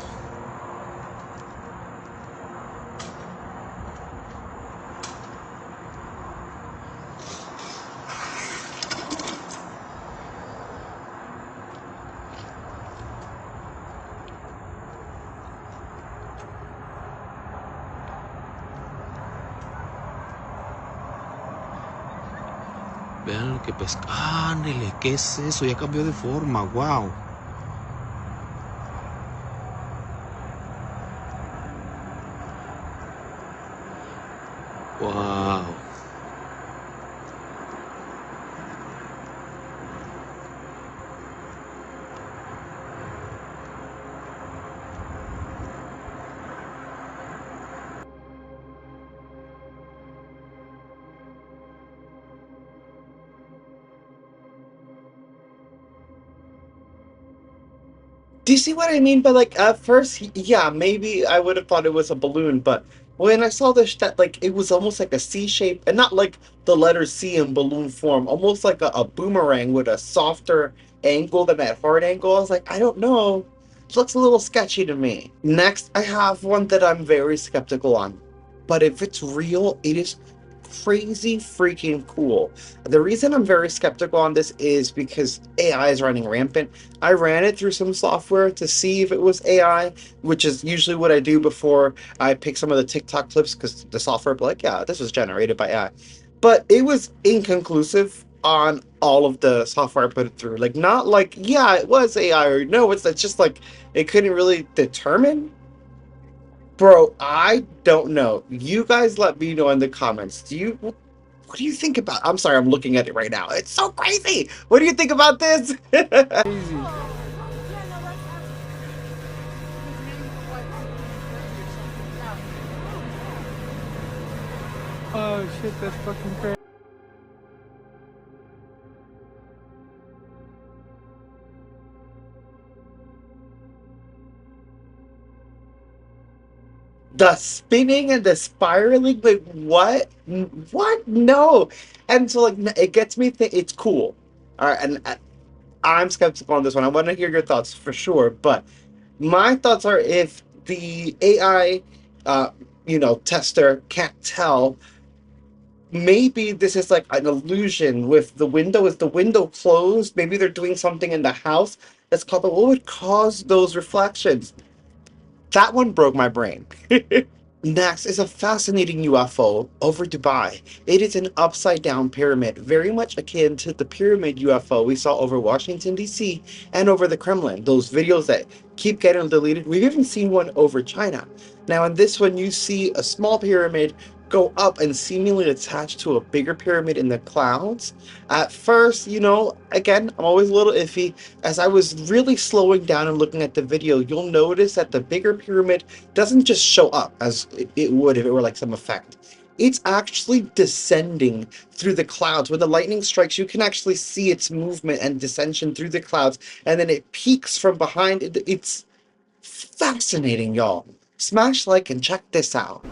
[SPEAKER 8] Vean lo que pesca. ¡Ándele! ¿Qué es eso? Ya cambió de forma. ¡Wow! ¡Wow!
[SPEAKER 2] Do you see what I mean? But like at first, yeah, maybe I would have thought it was a balloon, but when I saw this, that like it was almost like a C shape, and not like the letter C in balloon form, almost like a boomerang with a softer angle than that hard angle. I was like, I don't know, it looks a little sketchy to me. Next, I have one that I'm very skeptical on, but if it's real, it is crazy freaking cool. The reason I'm very skeptical on this is because AI is running rampant. I ran it through some software to see if it was AI, which is usually what I do before I pick some of the TikTok clips because the software will be like, yeah, this was generated by AI. But it was inconclusive on all of the software I put it through. Like, not like, yeah, it was AI, or no, it's just like it couldn't really determine. Bro, I don't know. You guys let me know in the comments. What do you think about? I'm sorry, I'm looking at it right now. It's so crazy. What do you think about this? Crazy.
[SPEAKER 13] Oh shit, that's fucking crazy.
[SPEAKER 2] The spinning and the spiraling, like what? What? No. And so like it gets me it's cool. All right, and I'm skeptical on this one. I want to hear your thoughts for sure, but my thoughts are if the AI tester can't tell, maybe this is like an illusion with the window. Is the window closed? Maybe they're doing something in the house that's called, what would cause those reflections? That one broke my brain. Next is a fascinating UFO over Dubai. It is an upside-down pyramid, very much akin to the pyramid UFO we saw over Washington, D.C. and over the Kremlin. Those videos that keep getting deleted. We've even seen one over China. Now in this one, you see a small pyramid go up and seemingly attach to a bigger pyramid in the clouds. At first, again, I'm always a little iffy. As I was really slowing down and looking at the video, you'll notice that the bigger pyramid doesn't just show up as it would if it were like some effect. It's actually descending through the clouds. When the lightning strikes, you can actually see its movement and descension through the clouds, and then it peaks from behind. It's fascinating, y'all. Smash like and check this out.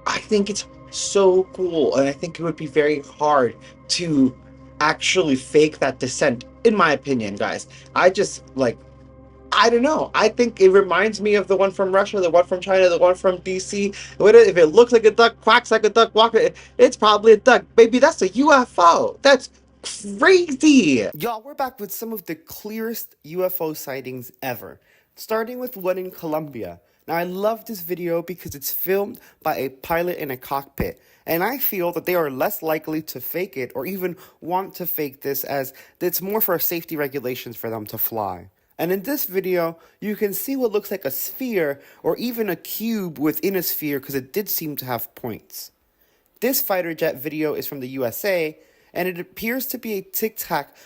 [SPEAKER 2] I think it's so cool, and I think it would be very hard to actually fake that descent, in my opinion, guys. I don't know. I think it reminds me of the one from Russia, the one from China, the one from DC. If it looks like a duck, quacks like a duck, it's probably a duck. Baby, that's a UFO. That's crazy. Y'all, we're back with some of the clearest UFO sightings ever, starting with one in Colombia. Now, I love this video because it's filmed by a pilot in a cockpit, and I feel that they are less likely to fake it or even want to fake this, as it's more for safety regulations for them to fly. And in this video, you can see what looks like a sphere or even a cube within a sphere because it did seem to have points. This fighter jet video is from the USA, and it appears to be a Tic Tac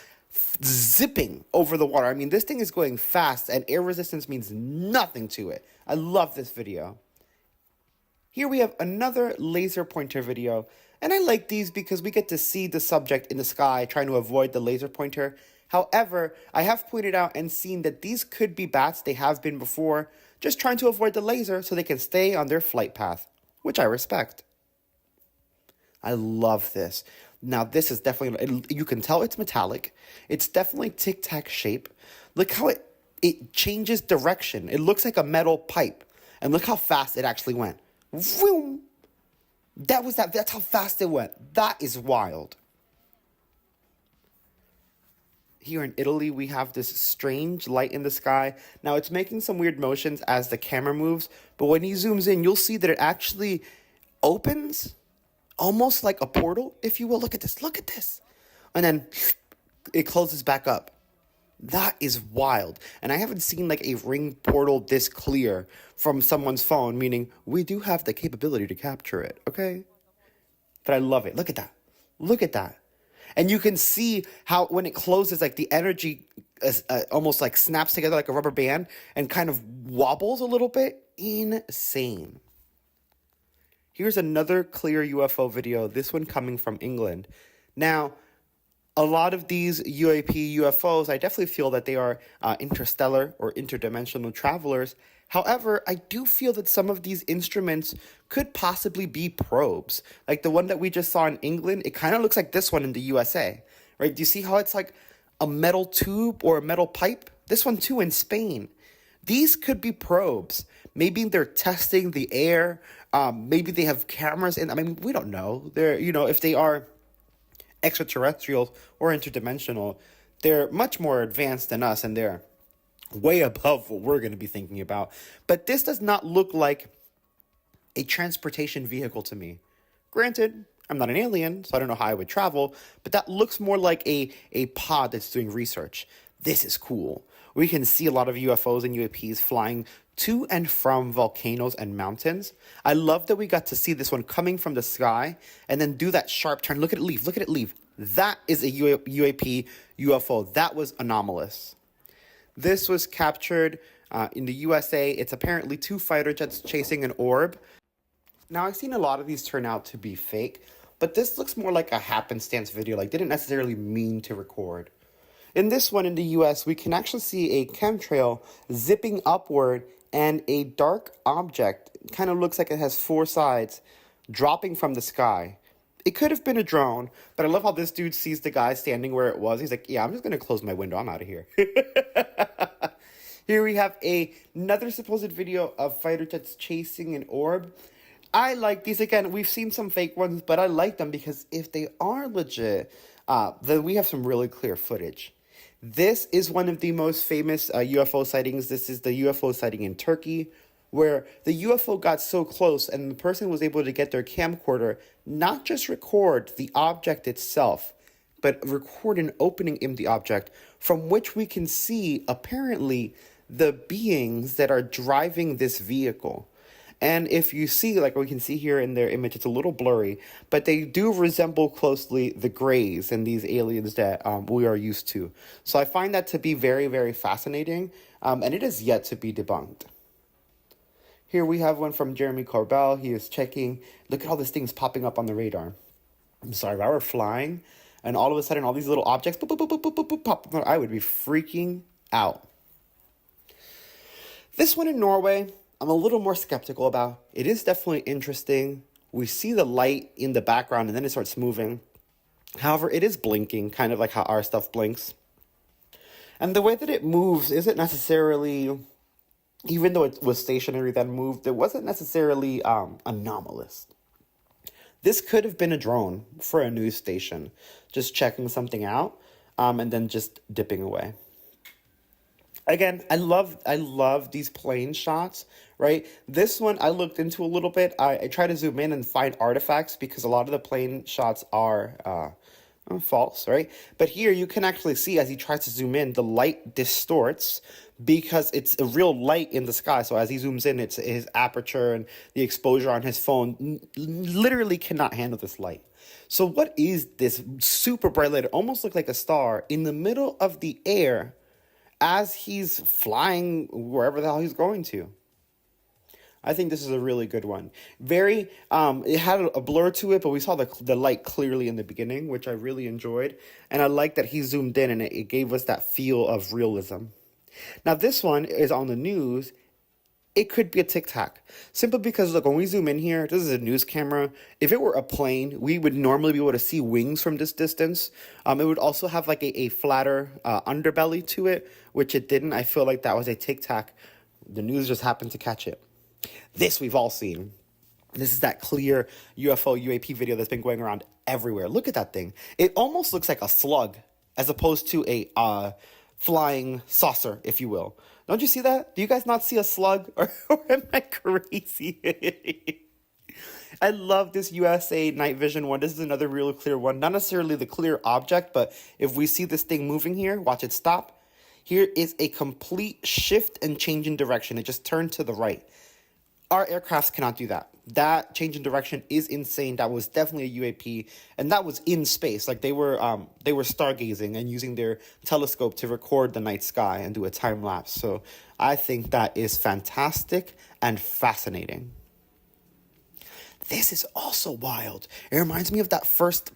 [SPEAKER 2] zipping over the water. I mean, this thing is going fast, and air resistance means nothing to it. I love this video. Here we have another laser pointer video, and I like these because we get to see the subject in the sky trying to avoid the laser pointer. However, I have pointed out and seen that these could be bats. They have been before, just trying to avoid the laser so they can stay on their flight path, which I respect. I love this. Now, this is definitely, you can tell it's metallic. It's definitely Tic Tac shape. Look how it changes direction. It looks like a metal pipe. And look how fast it actually went. Vroom. That's how fast it went. That is wild. Here in Italy, we have this strange light in the sky. Now, it's making some weird motions as the camera moves, but when he zooms in, you'll see that it actually opens, almost like a portal, if you will. Look at this. And then it closes back up. That is wild. And I haven't seen like a ring portal this clear from someone's phone, meaning we do have the capability to capture it, okay? But I love it. Look at that. And you can see how when it closes, like the energy almost like snaps together like a rubber band and kind of wobbles a little bit. Insane. Here's another clear UFO video, this one coming from England. Now, a lot of these UAP UFOs, I definitely feel that they are interstellar or interdimensional travelers. However, I do feel that some of these instruments could possibly be probes. Like the one that we just saw in England, it kind of looks like this one in the USA, right? Do you see how it's like a metal tube or a metal pipe? This one too in Spain. These could be probes. Maybe they're testing the air. Maybe they have cameras in. I mean, we don't know. They're, if they are extraterrestrials or interdimensional, they're much more advanced than us, and they're way above what we're going to be thinking about. But this does not look like a transportation vehicle to me. Granted, I'm not an alien, so I don't know how I would travel, but that looks more like a pod that's doing research. This is cool. We can see a lot of UFOs and UAPs flying to and from volcanoes and mountains. I love that we got to see this one coming from the sky and then do that sharp turn. Look at it leave. That is a UAP UFO. That was anomalous. This was captured in the USA. It's apparently 2 fighter jets chasing an orb. Now, I've seen a lot of these turn out to be fake. but this looks more like a happenstance video, like didn't necessarily mean to record. In this one in the US, we can actually see a chemtrail zipping upward and a dark object, kind of looks like it has four sides, dropping from the sky. It could have been a drone, but I love how this dude sees the guy standing where it was. He's like, yeah, I'm just going to close my window. I'm out of here. Here we have another supposed video of fighter jets chasing an orb. I like these. Again, we've seen some fake ones, but I like them because if they are legit, then we have some really clear footage. This is one of the most famous UFO sightings. This is the UFO sighting in Turkey, where the UFO got so close and the person was able to get their camcorder, not just record the object itself, but record an opening in the object from which we can see, apparently, the beings that are driving this vehicle. And if you see, like we can see here in their image, it's a little blurry, but they do resemble closely the Greys and these aliens that we are used to. So I find that to be very, very fascinating, and it is yet to be debunked. Here we have one from Jeremy Corbell. He is checking. Look at all these things popping up on the radar. I'm sorry, if I were flying, and all of a sudden all these little objects boop, boop, boop, boop, boop, boop, pop, I would be freaking out. This one in Norway, I'm a little more skeptical about. It is definitely interesting. We see the light in the background and then it starts moving. However, it is blinking, kind of like how our stuff blinks. And the way that it moves isn't necessarily, even though it was stationary then moved, it wasn't necessarily anomalous. This could have been a drone for a news station, just checking something out and then just dipping away. Again, I love these plane shots, right? This one I looked into a little bit. I try to zoom in and find artifacts because a lot of the plane shots are false, right? But here you can actually see as he tries to zoom in, the light distorts because it's a real light in the sky. So as he zooms in, it's his aperture and the exposure on his phone literally cannot handle this light. So what is this super bright light? It almost looked like a star in the middle of the air as he's flying wherever the hell he's going to. I think this is a really good one. Very, it had a blur to it, but we saw the light clearly in the beginning, which I really enjoyed. And I like that he zoomed in and it gave us that feel of realism. Now this one is on the news. It could be a Tic Tac. Simply because, look, when we zoom in here, this is a news camera. If it were a plane, we would normally be able to see wings from this distance. It would also have like a flatter underbelly to it, which it didn't. I feel like that was a Tic Tac. The news just happened to catch it. This we've all seen. This is that clear UFO UAP video that's been going around everywhere. Look at that thing. It almost looks like a slug as opposed to a flying saucer, if you will. Don't you see that? Do you guys not see a slug? Or am I crazy? I love this USA night vision one. This is another real clear one. Not necessarily the clear object, but if we see this thing moving here, watch it stop. Here is a complete shift and change in direction. It just turned to the right. Our aircrafts cannot do that. That change in direction is insane. That was definitely a UAP, and that was in space. Like they were stargazing and using their telescope to record the night sky and do a time lapse. So I think that is fantastic and fascinating. This is also wild. It reminds me of that first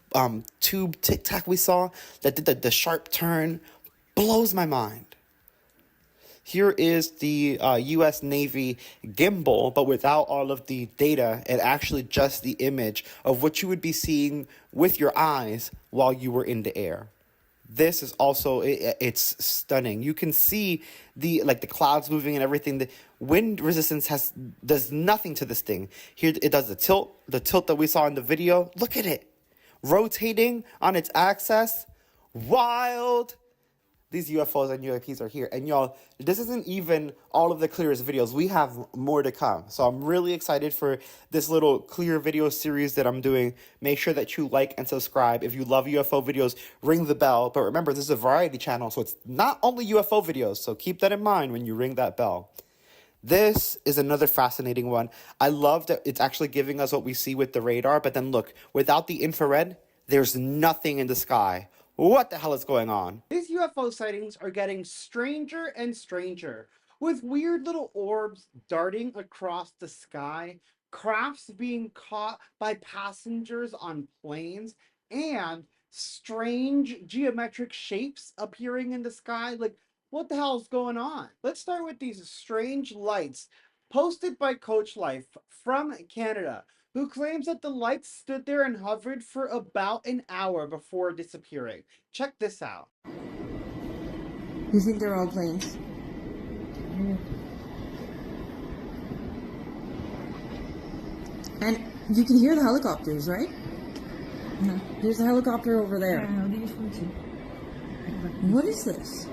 [SPEAKER 2] tube Tic Tac we saw that did the sharp turn. Blows my mind. Here is the U.S. Navy gimbal, but without all of the data and actually just the image of what you would be seeing with your eyes while you were in the air. This is also, it's stunning. You can see the clouds moving and everything. The wind resistance does nothing to this thing. Here it does the tilt that we saw in the video. Look at it. Rotating on its axis. Wild. These UFOs and UAPs are here. And y'all, this isn't even all of the clearest videos. We have more to come. So I'm really excited for this little clear video series that I'm doing. Make sure that you like and subscribe. If you love UFO videos, ring the bell. But remember, this is a variety channel, so it's not only UFO videos. So keep that in mind when you ring that bell. This is another fascinating one. I love that it's actually giving us what we see with the radar. But then look, without the infrared, there's nothing in the sky. What the hell is going on?
[SPEAKER 3] These UFO sightings are getting stranger and stranger, with weird little orbs darting across the sky, crafts being caught by passengers on planes, and strange geometric shapes appearing in the sky. Like, what the hell is going on? Let's start with these strange lights posted by Coach Life from Canada, who claims that the lights stood there and hovered for about an hour before disappearing. Check this out.
[SPEAKER 17] You think they're all planes? And you can hear the helicopters, right? There's a helicopter over there. What is this?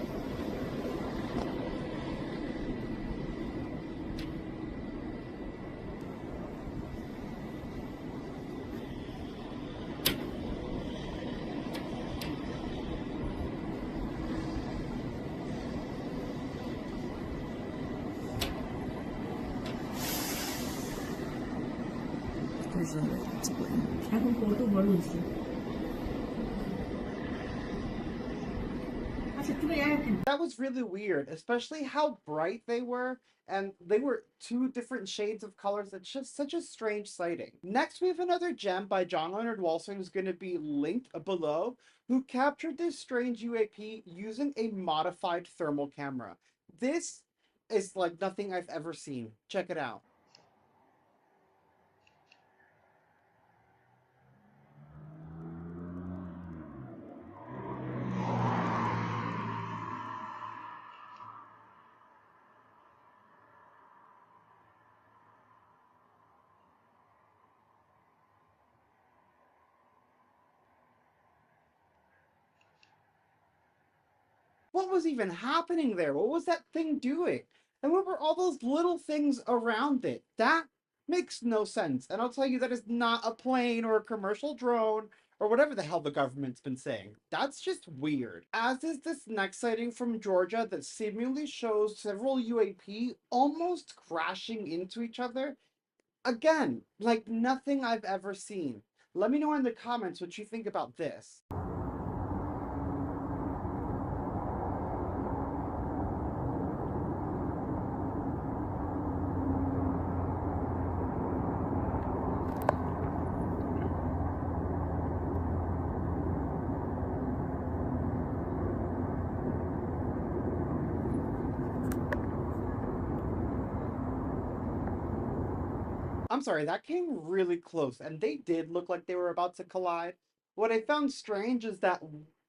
[SPEAKER 3] That was really weird, especially how bright they were, and they were two different shades of colors. It's just such a strange sighting. Next, we have another gem by John Leonard Walson, who's going to be linked below, who captured this strange UAP using a modified thermal camera. This is like nothing I've ever seen. Check it out. What was even happening there? What was that thing doing? And what were all those little things around it? That makes no sense. And I'll tell you, that is not a plane or a commercial drone or whatever the hell the government's been saying. That's just weird. As is this next sighting from Georgia that seemingly shows several UAP almost crashing into each other. Again, like nothing I've ever seen. Let me know in the comments what you think about this. I'm sorry, that came really close, and they did look like they were about to collide. What I found strange is that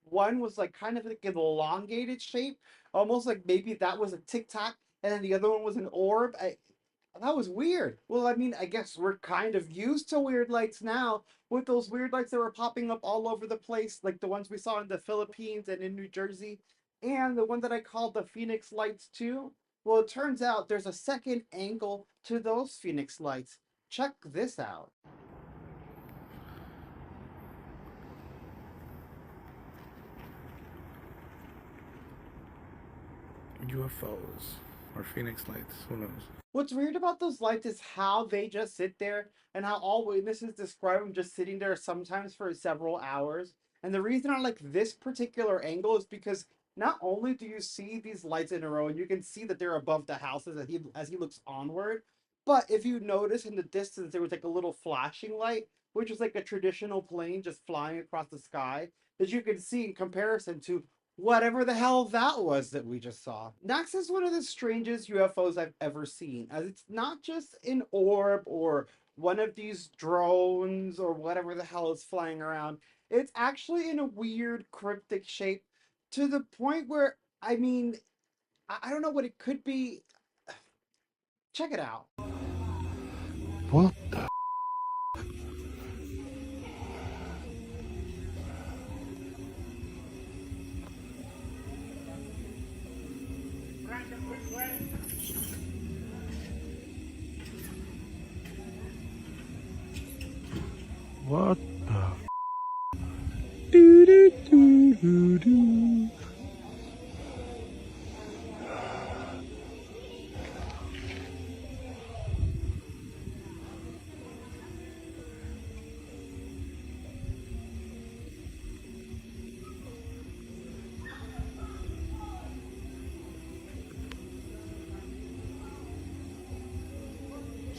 [SPEAKER 3] one was like kind of like an elongated shape, almost like maybe that was a tic tac, and then the other one was an orb. That was weird. Well, I mean, I guess we're kind of used to weird lights now, with those weird lights that were popping up all over the place, like the ones we saw in the Philippines and in New Jersey, and the one that I called the Phoenix lights too. Well, it turns out there's a second angle to those Phoenix lights. Check this out.
[SPEAKER 12] UFOs or Phoenix lights, who knows?
[SPEAKER 3] What's weird about those lights is how they just sit there and how all witnesses describe them just sitting there sometimes for several hours. And the reason I like this particular angle is because not only do you see these lights in a row and you can see that they're above the houses as he looks onward, but if you notice in the distance there was like a little flashing light, which is like a traditional plane just flying across the sky, that you can see in comparison to whatever the hell that was that we just saw. Next is one of the strangest UFOs I've ever seen, as it's not just an orb or one of these drones or whatever the hell is flying around. It's actually in a weird cryptic shape to the point where, I mean, I don't know what it could be. Check it out.
[SPEAKER 10] What the? What the? Do, do, do, do, do.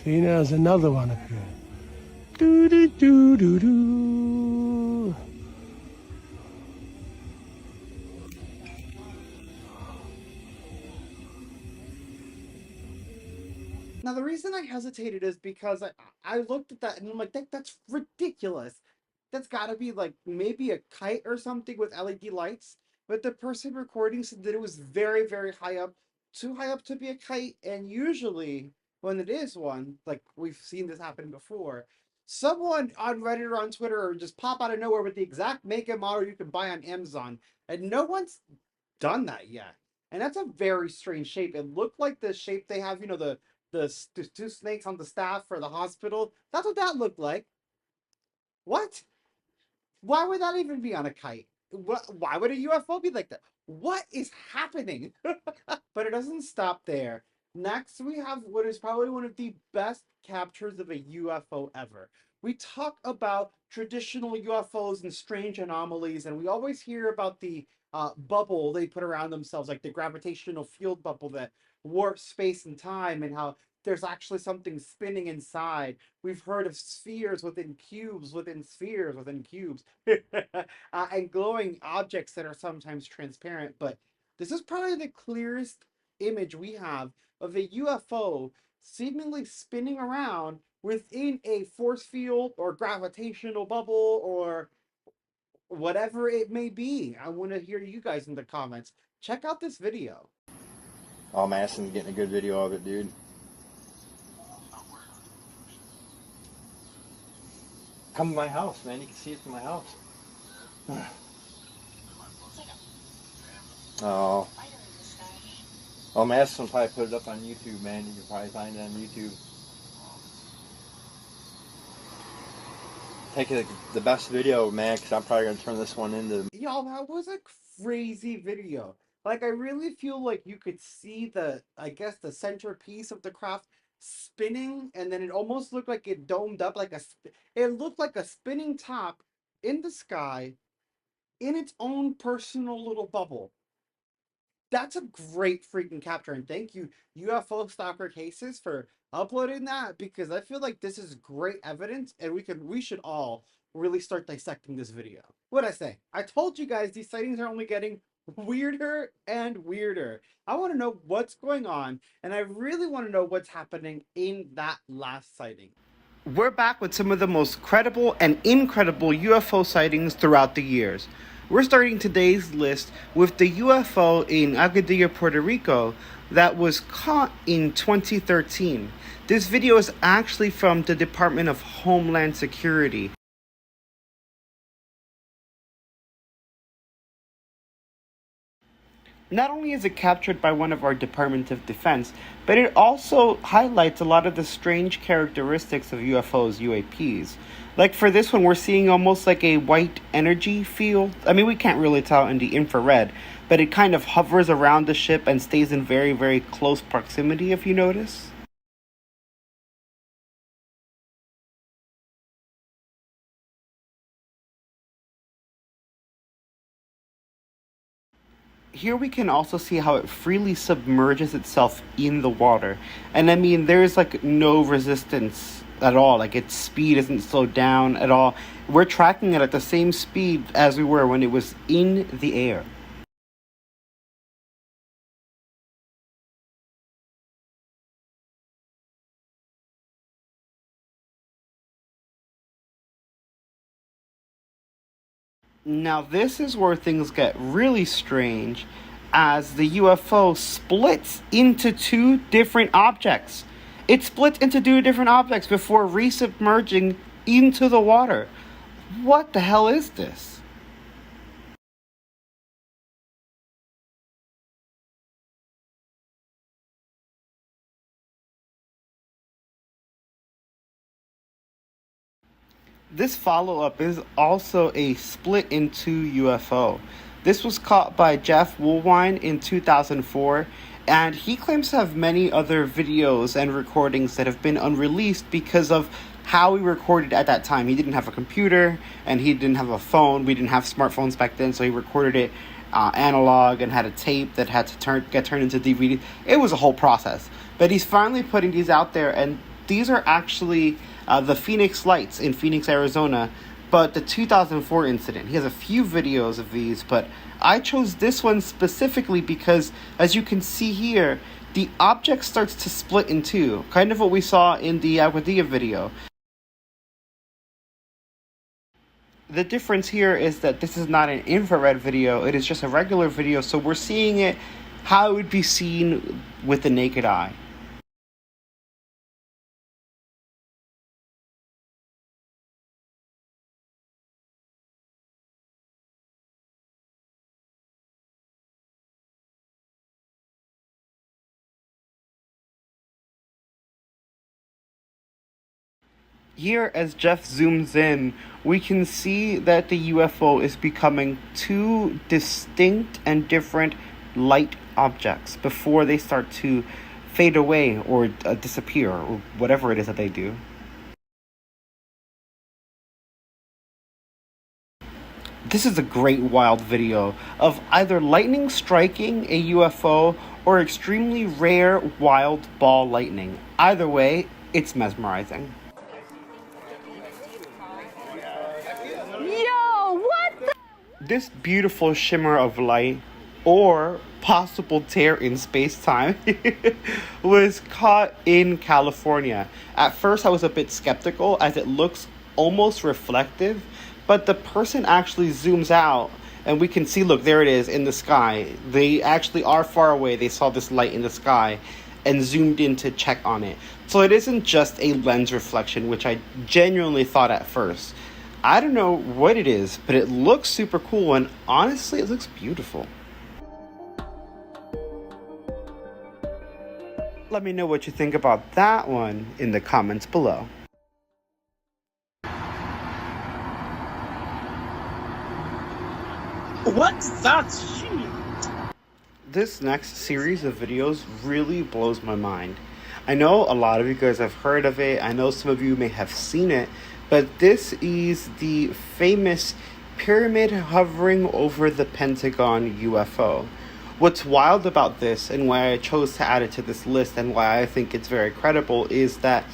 [SPEAKER 13] See, now there's another one up here. Doo doo doo doo doo.
[SPEAKER 3] Now, the reason I hesitated is because I looked at that and I'm like, that's ridiculous. That's got to be like maybe a kite or something with LED lights. But the person recording said that it was very, very high up, too high up to be a kite. And usually, when it is one, like we've seen this happen before, someone on Reddit or on Twitter or just pop out of nowhere with the exact make and model you can buy on Amazon. And no one's done that yet. And that's a very strange shape. It looked like the shape they have, the two snakes on the staff for the hospital. That's what that looked like. What? Why would that even be on a kite? Why would a UFO be like that? What is happening? But it doesn't stop there. Next, we have what is probably one of the best captures of a UFO ever. We talk about traditional UFOs and strange anomalies, and we always hear about the bubble they put around themselves, like the gravitational field bubble that warps space and time, and how there's actually something spinning inside. We've heard of spheres within cubes, within spheres, within cubes, and glowing objects that are sometimes transparent. But this is probably the clearest image we have of a UFO seemingly spinning around within a force field or gravitational bubble or whatever it may be. I want to hear you guys in the comments. Check out this video.
[SPEAKER 18] Oh, I'm asking getting a good video of it, dude. Come to my house, man. You can see it from my house. Oh. Oh, Madison will probably put it up on YouTube, man. You can probably find it on YouTube. Take the best video, man, because I'm probably going to turn this one into...
[SPEAKER 3] Y'all, that was a crazy video. Like, I really feel like you could see I guess, the centerpiece of the craft spinning, and then it almost looked like it domed up like it looked like a spinning top in the sky in its own personal little bubble. That's a great freaking capture, and thank you, UFO Stalker Cases, for uploading that, because I feel like this is great evidence, and we should all really start dissecting this video. What'd I say? I told you guys these sightings are only getting weirder and weirder. I want to know what's going on, and I really want to know what's happening in that last sighting. We're back with some of the most credible and incredible UFO sightings throughout the years. We're starting today's list with the UFO in Aguadilla, Puerto Rico that was caught in 2013. This video is actually from the Department of Homeland Security. Not only is it captured by one of our Department of Defense, but it also highlights a lot of the strange characteristics of UFOs, UAPs. Like for this one, we're seeing almost like a white energy field. I mean, we can't really tell in the infrared, but it kind of hovers around the ship and stays in very, very close proximity, if you notice. Here we can also see how it freely submerges itself in the water. And I mean, there's like no resistance at all. Like its speed isn't slowed down at all. We're tracking it at the same speed as we were when it was in the air. Now this is where things get really strange, as the UFO splits into two different objects. It split into two different objects before resubmerging into the water. What the hell is this? This follow-up is also a split into UFO. This was caught by Jeff Woolwine in 2004, and he claims to have many other videos and recordings that have been unreleased because of how he recorded at that time. He didn't have a computer, and he didn't have a phone. We didn't have smartphones back then, so he recorded it analog and had a tape that had to get turned into DVD. It was a whole process. But he's finally putting these out there, and these are actually the Phoenix Lights in Phoenix, Arizona, but the 2004 incident. He has a few videos of these, but I chose this one specifically because, as you can see here, the object starts to split in two, kind of what we saw in the Aguadilla video. The difference here is that this is not an infrared video, it is just a regular video, so we're seeing it how it would be seen with the naked eye. Here, as Jeff zooms in, we can see that the UFO is becoming two distinct and different light objects before they start to fade away or disappear, or whatever it is that they do. This is a great wild video of either lightning striking a UFO or extremely rare wild ball lightning. Either way, it's mesmerizing.
[SPEAKER 6] Yo, what the?
[SPEAKER 3] This beautiful shimmer of light, or possible tear in space-time, was caught in California. At first I was a bit skeptical as it looks almost reflective, but the person actually zooms out and we can see, look, there it is in the sky. They actually are far away. They saw this light in the sky and zoomed in to check on it. So it isn't just a lens reflection, which I genuinely thought at first. I don't know what it is, but it looks super cool, and honestly, it looks beautiful. Let me know what you think about that one in the comments below.
[SPEAKER 19] What's that shit?
[SPEAKER 3] This next series of videos really blows my mind. I know a lot of you guys have heard of it. I know some of you may have seen it, but this is the famous pyramid hovering over the Pentagon UFO. What's wild about this, and why I chose to add it to this list and why I think it's very credible, is that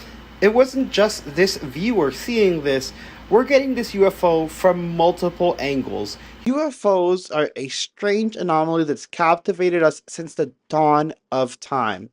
[SPEAKER 3] it wasn't just this viewer seeing this. We're getting this UFO from multiple angles. UFOs are a strange anomaly that's captivated us since the dawn of time.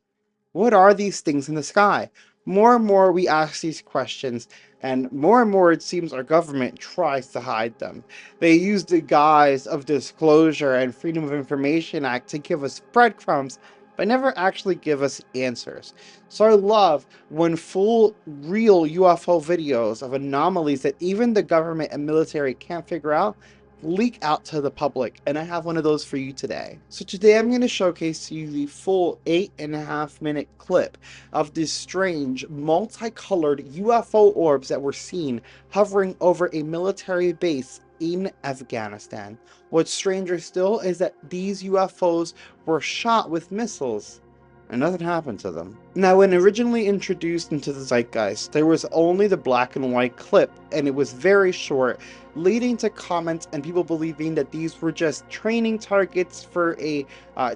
[SPEAKER 3] What are these things in the sky? More and more we ask these questions, and more it seems our government tries to hide them. They use the guise of disclosure and Freedom of Information Act to give us breadcrumbs, but never actually give us answers. So I love when full, real UFO videos of anomalies that even the government and military can't figure out leak out to the public, and I have one of those for you today. So today I'm going to showcase to you the full 8.5-minute clip of this strange multicolored UFO orbs that were seen hovering over a military base in Afghanistan. What's stranger still is that these UFOs were shot with missiles and nothing happened to them. Now, when originally introduced into the zeitgeist, there was only the black and white clip, and it was very short, leading to comments and people believing that these were just training targets for a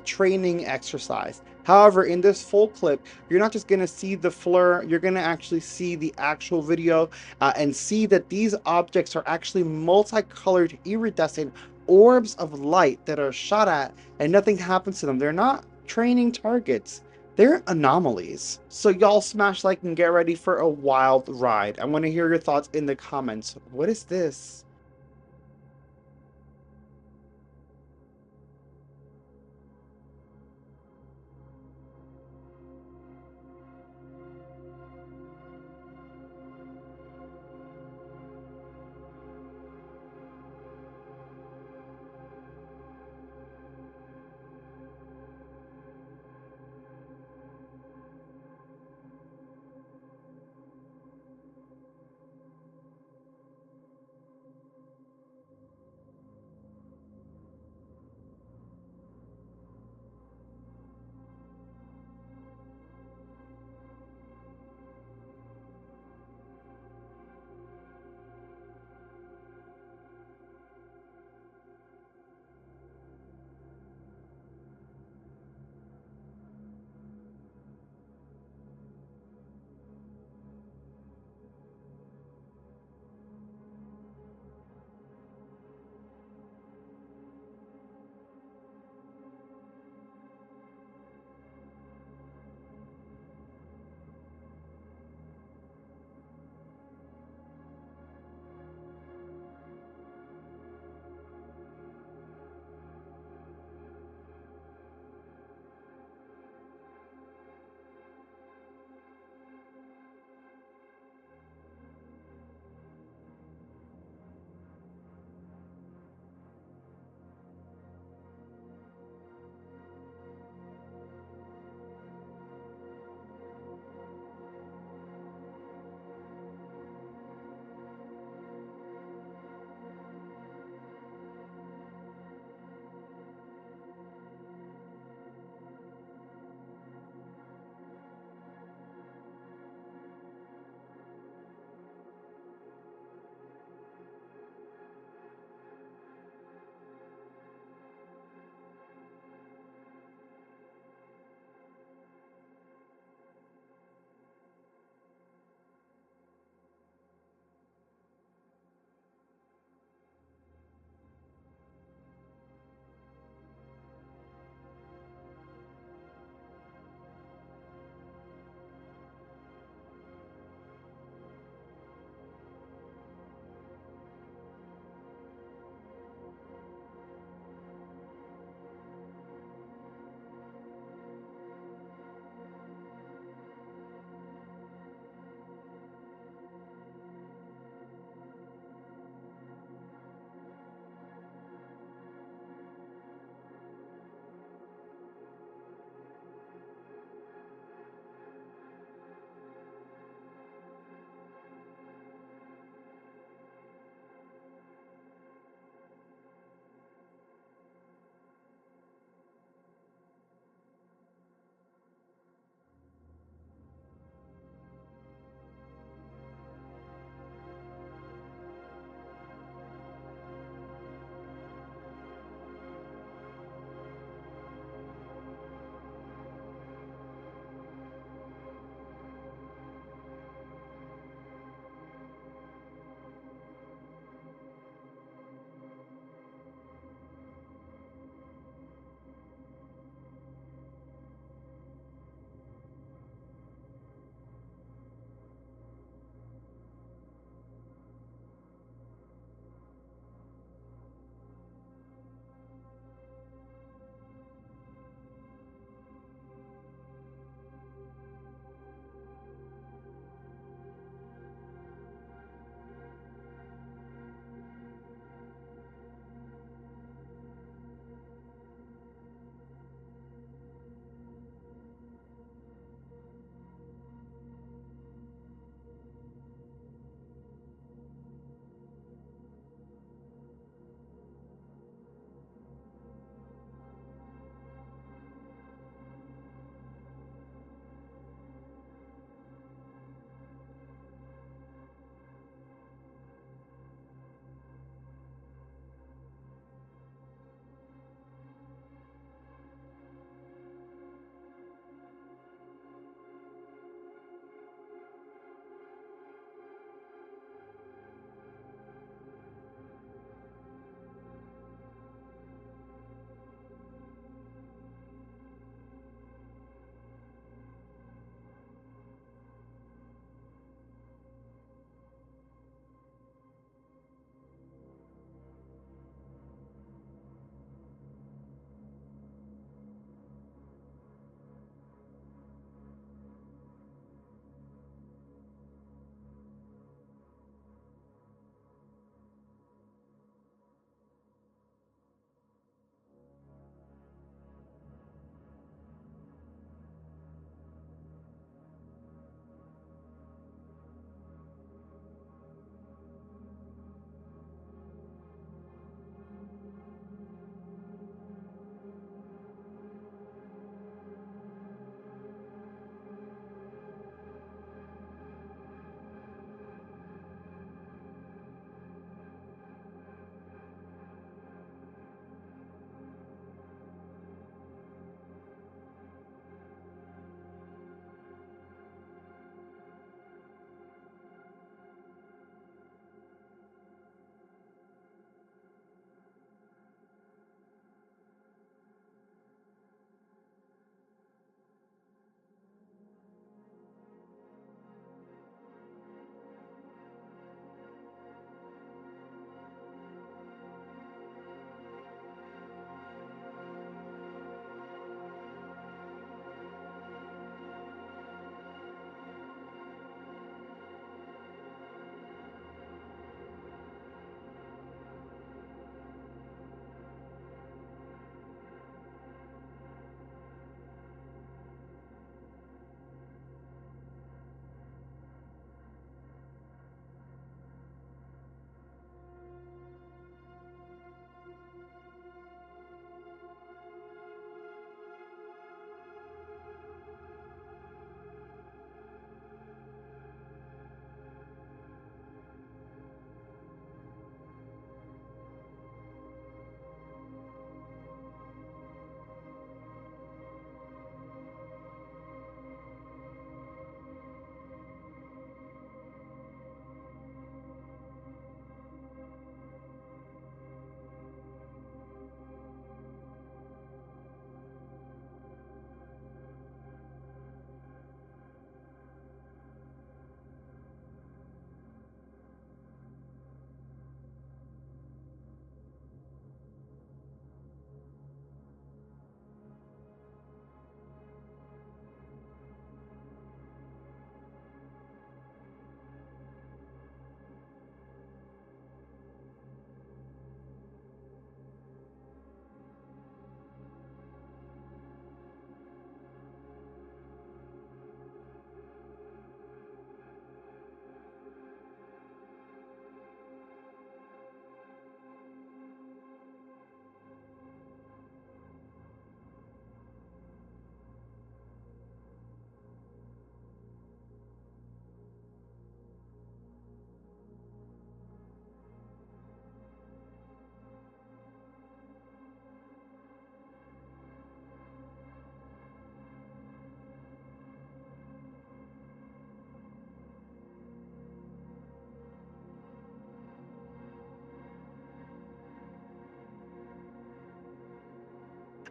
[SPEAKER 3] training exercise. However, in this full clip, you're not just going to see the flare, you're going to actually see the actual video and see that these objects are actually multicolored, iridescent orbs of light that are shot at and nothing happens to them. They're not training targets. They're anomalies. So y'all smash like and get ready for a wild ride. I want to hear your thoughts in the comments. What is this?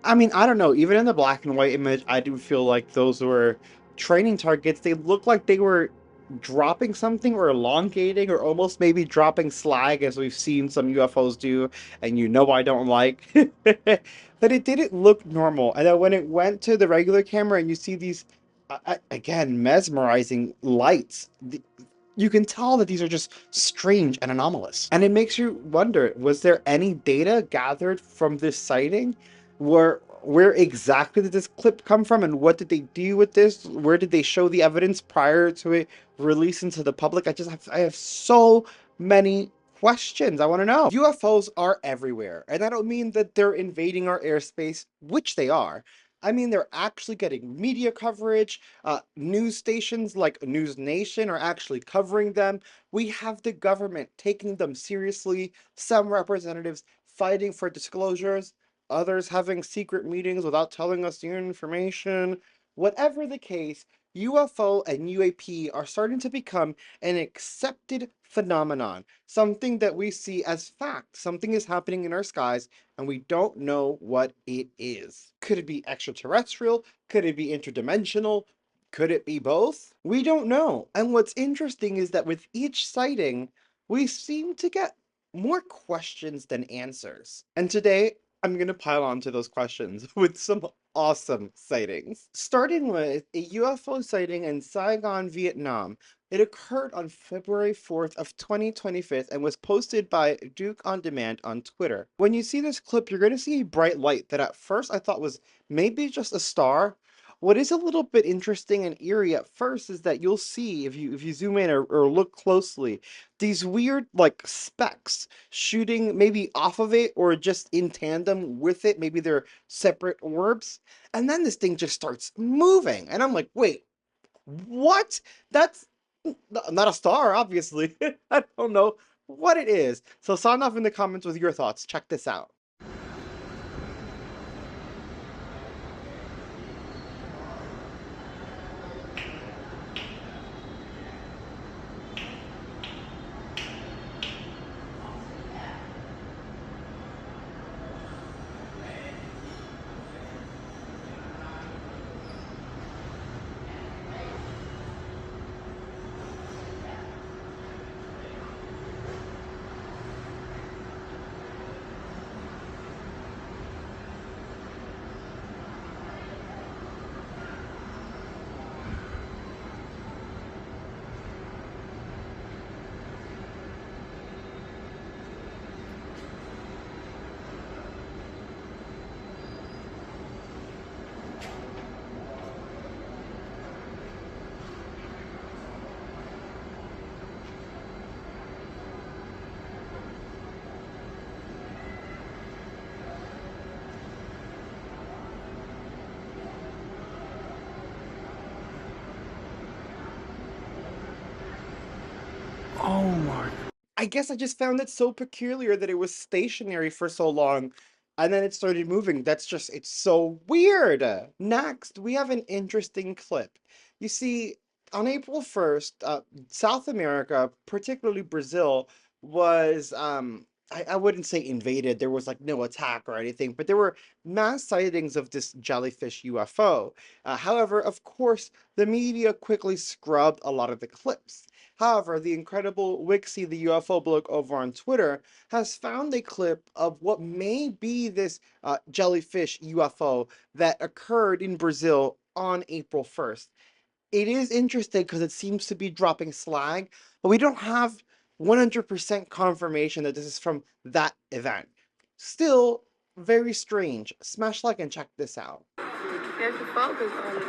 [SPEAKER 3] I mean, I don't know. Even in the black and white image, I do feel like those were training targets. They look like they were dropping something or elongating or almost maybe dropping slag as we've seen some UFOs do, and you know I don't like. But it didn't look normal. And then when it went to the regular camera and you see these, again, mesmerizing lights, you can tell that these are just strange and anomalous. And it makes you wonder, was there any data gathered from this sighting? Where exactly did this clip come from and what did they do with this? Where did they show the evidence prior to it releasing to the public? I have so many questions. I want to know. UFOs are everywhere, and I don't mean that they're invading our airspace, which they are. I mean, they're actually getting media coverage. News stations like News Nation are actually covering them. We have the government taking them seriously, some representatives fighting for disclosures, others having secret meetings without telling us the information. Whatever the case, UFO and UAP are starting to become an accepted phenomenon, something that we see as fact. Something is happening in our skies and we don't know what it is. Could it be extraterrestrial? Could it be interdimensional? Could it be both? We don't know. And what's interesting is that with each sighting, we seem to get more questions than answers. And today, I'm going to pile on to those questions with some awesome sightings. Starting with a UFO sighting in Saigon, Vietnam. It occurred on February 4th of 2025 and was posted by Duke On Demand on Twitter. When you see this clip, you're going to see a bright light that at first I thought was maybe just a star. What is a little bit interesting and eerie at first is that you'll see, if you zoom in or look closely, these weird like specks shooting maybe off of it or just in tandem with it. Maybe they're separate orbs. And then this thing just starts moving. And I'm like, wait, what? That's not a star, obviously. I don't know what it is. So sound off in the comments with your thoughts. Check this out.
[SPEAKER 13] Oh my.
[SPEAKER 3] I guess I just found it so peculiar that it was stationary for so long and then it started moving. It's so weird. Next, we have an interesting clip. You see, on April 1st, South America, particularly Brazil, was, I wouldn't say invaded. There was like no attack or anything, but there were mass sightings of this jellyfish UFO. However, of course, the media quickly scrubbed a lot of the clips. However, the incredible Wixie, the UFO blog over on Twitter, has found a clip of what may be this jellyfish UFO that occurred in Brazil on April 1st. It is interesting because it seems to be dropping slag, but we don't have 100% confirmation that this is from that event. Still, very strange. Smash like and check this out.
[SPEAKER 9] You have to focus on it.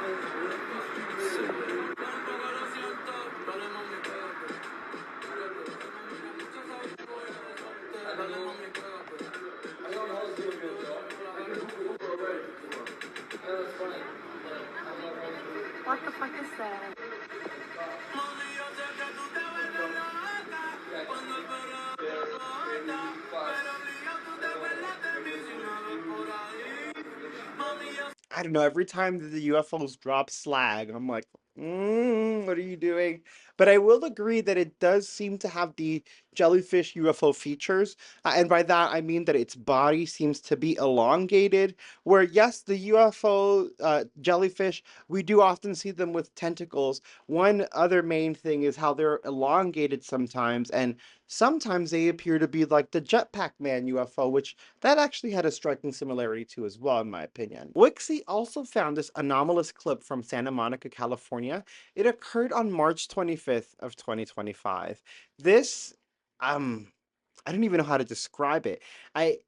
[SPEAKER 9] What the fuck is that?
[SPEAKER 3] I don't know, every time that the UFOs drop slag, I'm like, what are you doing? But I will agree that it does seem to have the
[SPEAKER 2] jellyfish UFO features. And by that, I mean that its body seems to be elongated, where, yes, the UFO jellyfish, we do often see them with tentacles. One other main thing is how they're elongated sometimes, and sometimes they appear to be like the Jetpack Man UFO, which that actually had a striking similarity to as well, in my opinion. Wixie also found this anomalous clip from Santa Monica, California. It occurred on March 25th of 2025. This, I don't even know how to describe it. I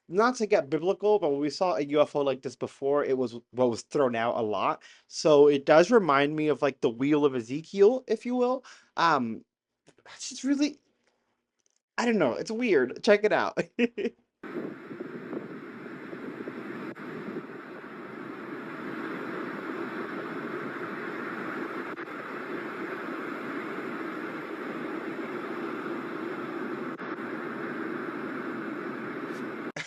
[SPEAKER 2] Not to get biblical, but when we saw a UFO like this before, it was what was thrown out a lot. So it does remind me of like the wheel of Ezekiel, if you will. Um, it's just really, I don't know. It's weird. Check it out.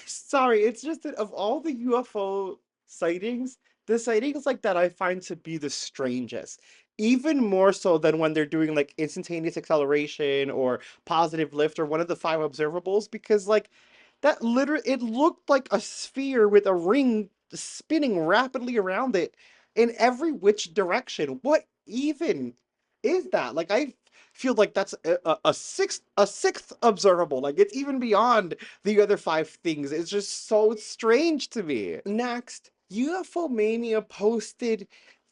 [SPEAKER 2] Sorry, it's just that of all the UFO sightings, the sightings like that I find to be the strangest. Even more so than when they're doing like instantaneous acceleration or positive lift or one of the five observables, because like that literally it looked like a sphere with a ring spinning rapidly around it in every which direction. What even is that? Like I feel like that's a sixth observable. Like it's even beyond the other five things. It's just so strange to me. Next, UFO Mania posted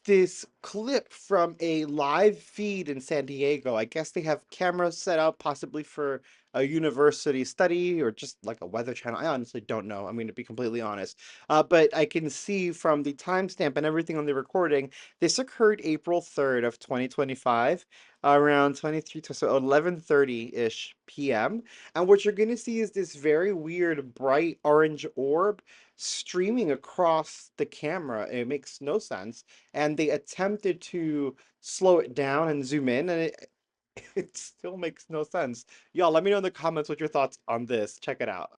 [SPEAKER 2] this clip from a live feed in San Diego. I guess they have cameras set up possibly for a university study or just like a weather channel. I honestly don't know. I'm going to be completely honest. But I can see from the timestamp and everything on the recording, this occurred April 3rd of 2025 around 23 to so 11:30-ish p.m. And what you're going to see is this very weird bright orange orb streaming across the camera. It makes no sense. And they attempted to slow it down and zoom in, and it still makes no sense. Y'all, let me know in the comments what your thoughts on this. Check it out.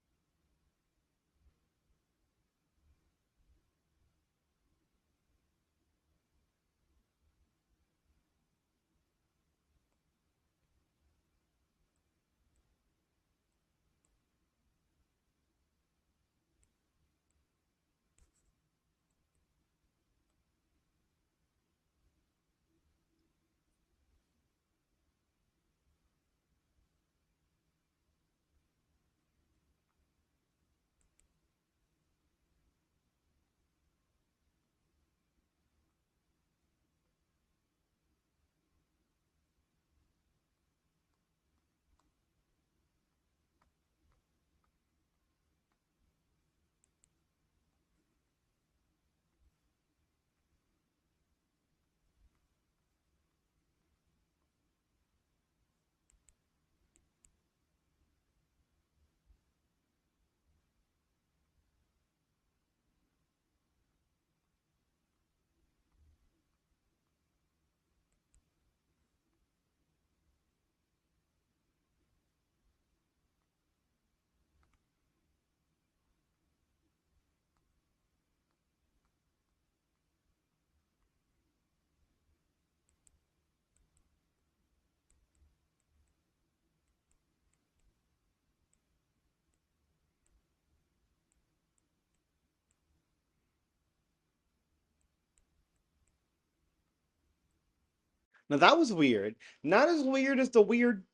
[SPEAKER 2] Now that was weird. Not as weird as the weird.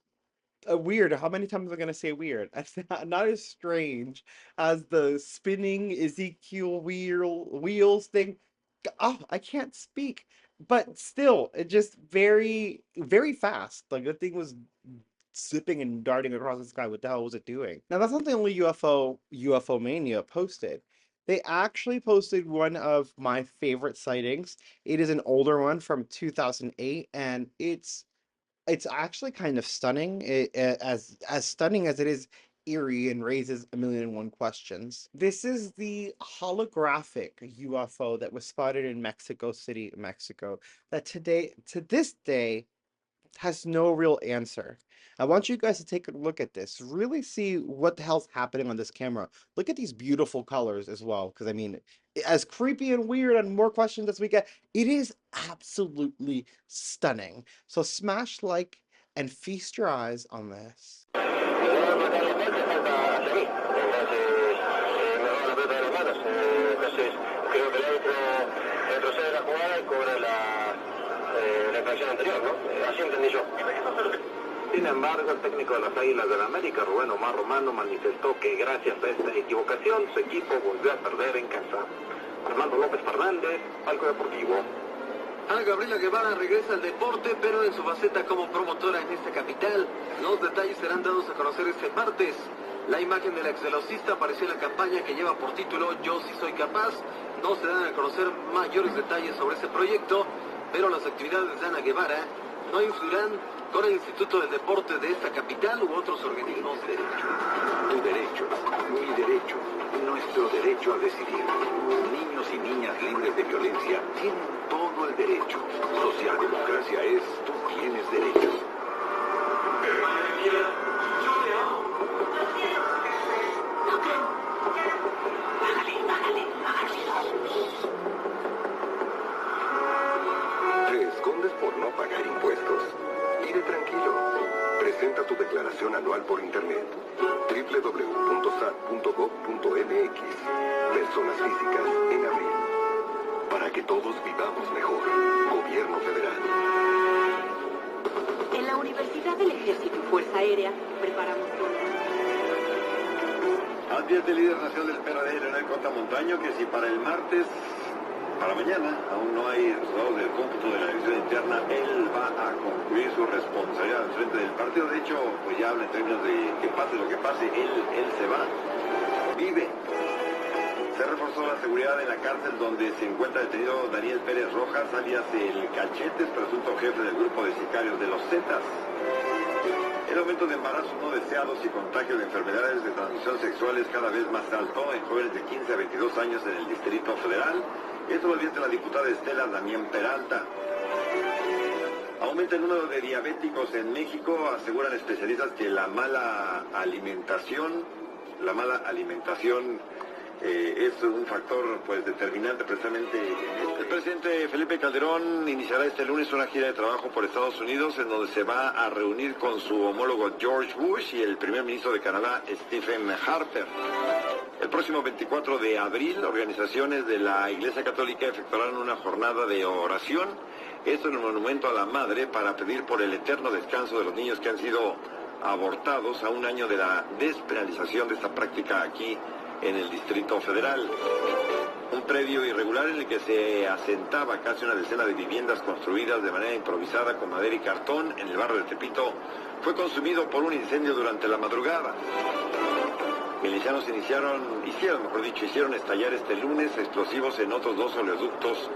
[SPEAKER 2] How many times am I gonna say weird? That's not as strange as the spinning Ezekiel wheels thing. Oh, I can't speak. But still, it just very, very fast. Like the thing was zipping and darting across the sky. What the hell was it doing? Now that's not the only UFO Mania posted. They actually posted one of my favorite sightings. It is an older one from 2008, and it's actually kind of stunning, as stunning as it is eerie and raises a million and one questions. This is the holographic UFO that was spotted in Mexico City, Mexico, that to this day has no real answer. I want you guys to take a look at this, really see what the hell's happening on this camera. Look at these beautiful colors as well, because I mean, as creepy and weird and more questions as we get, it is absolutely stunning. So smash like
[SPEAKER 3] and feast your eyes on this.
[SPEAKER 20] Sin embargo, el técnico de las Águilas del América, Rubén Omar Romano, manifestó que gracias a esta equivocación, su equipo volvió a perder en casa. Armando López Fernández, Palco Deportivo.
[SPEAKER 21] Ana Gabriela Guevara regresa al deporte, pero en su faceta como promotora en esta capital. Los detalles serán dados a conocer este martes. La imagen de la exvelocista apareció en la campaña que lleva por título Yo sí soy capaz. No se dan a conocer mayores detalles sobre este proyecto, pero las actividades de Ana Guevara no influirán con el Instituto del Deporte de esta capital u otros organismos de derecho.
[SPEAKER 20] Tu derecho, mi derecho, nuestro derecho a decidir. Niños y niñas libres de violencia tienen todo el derecho. Socialdemocracia es tú tienes derechos. ¿Te escondes por no pagar impuestos? Vive tranquilo. Presenta tu declaración anual por internet. www.sat.gov.mx. Personas físicas en abril. Para que todos vivamos mejor. Gobierno federal.
[SPEAKER 22] En la Universidad del Ejército y Fuerza Aérea preparamos
[SPEAKER 23] Advierte el líder nacional del PRD, Leonel Cota Montaño, que si para el martes, para mañana, aún no hay resultados del cómputo de la elección interna, él va a concluir su responsabilidad al frente del partido. De hecho, pues ya habla en términos de que pase lo que pase, él se va. Vive. Se reforzó la seguridad en la cárcel donde se encuentra detenido Daniel Pérez Rojas, alias el Cachetes, presunto jefe del grupo de sicarios de los Zetas. El aumento de embarazos no deseados y contagio de enfermedades de transmisión sexual es cada vez más alto en jóvenes de 15 a 22 años en el Distrito Federal. Esto lo advierte la diputada Estela Damián Peralta. Aumenta el número de diabéticos en México. Aseguran especialistas que la mala alimentación es un factor pues determinante precisamente. El presidente Felipe Calderón iniciará este lunes una gira de trabajo por Estados Unidos en donde se va a reunir con su homólogo George Bush y el primer ministro de Canadá Stephen Harper. El próximo 24 de abril, organizaciones de la Iglesia Católica efectuarán una jornada de oración, esto en el Monumento a la Madre, para pedir por el eterno descanso de los niños que han sido abortados a un año de la despenalización de esta práctica aquí en el Distrito Federal. Un predio irregular en el que se asentaba casi una decena de viviendas construidas de manera improvisada con madera y cartón en el barrio de Tepito fue consumido por un incendio durante la madrugada. Milicianos hicieron estallar este lunes explosivos en otros 2 oleoductos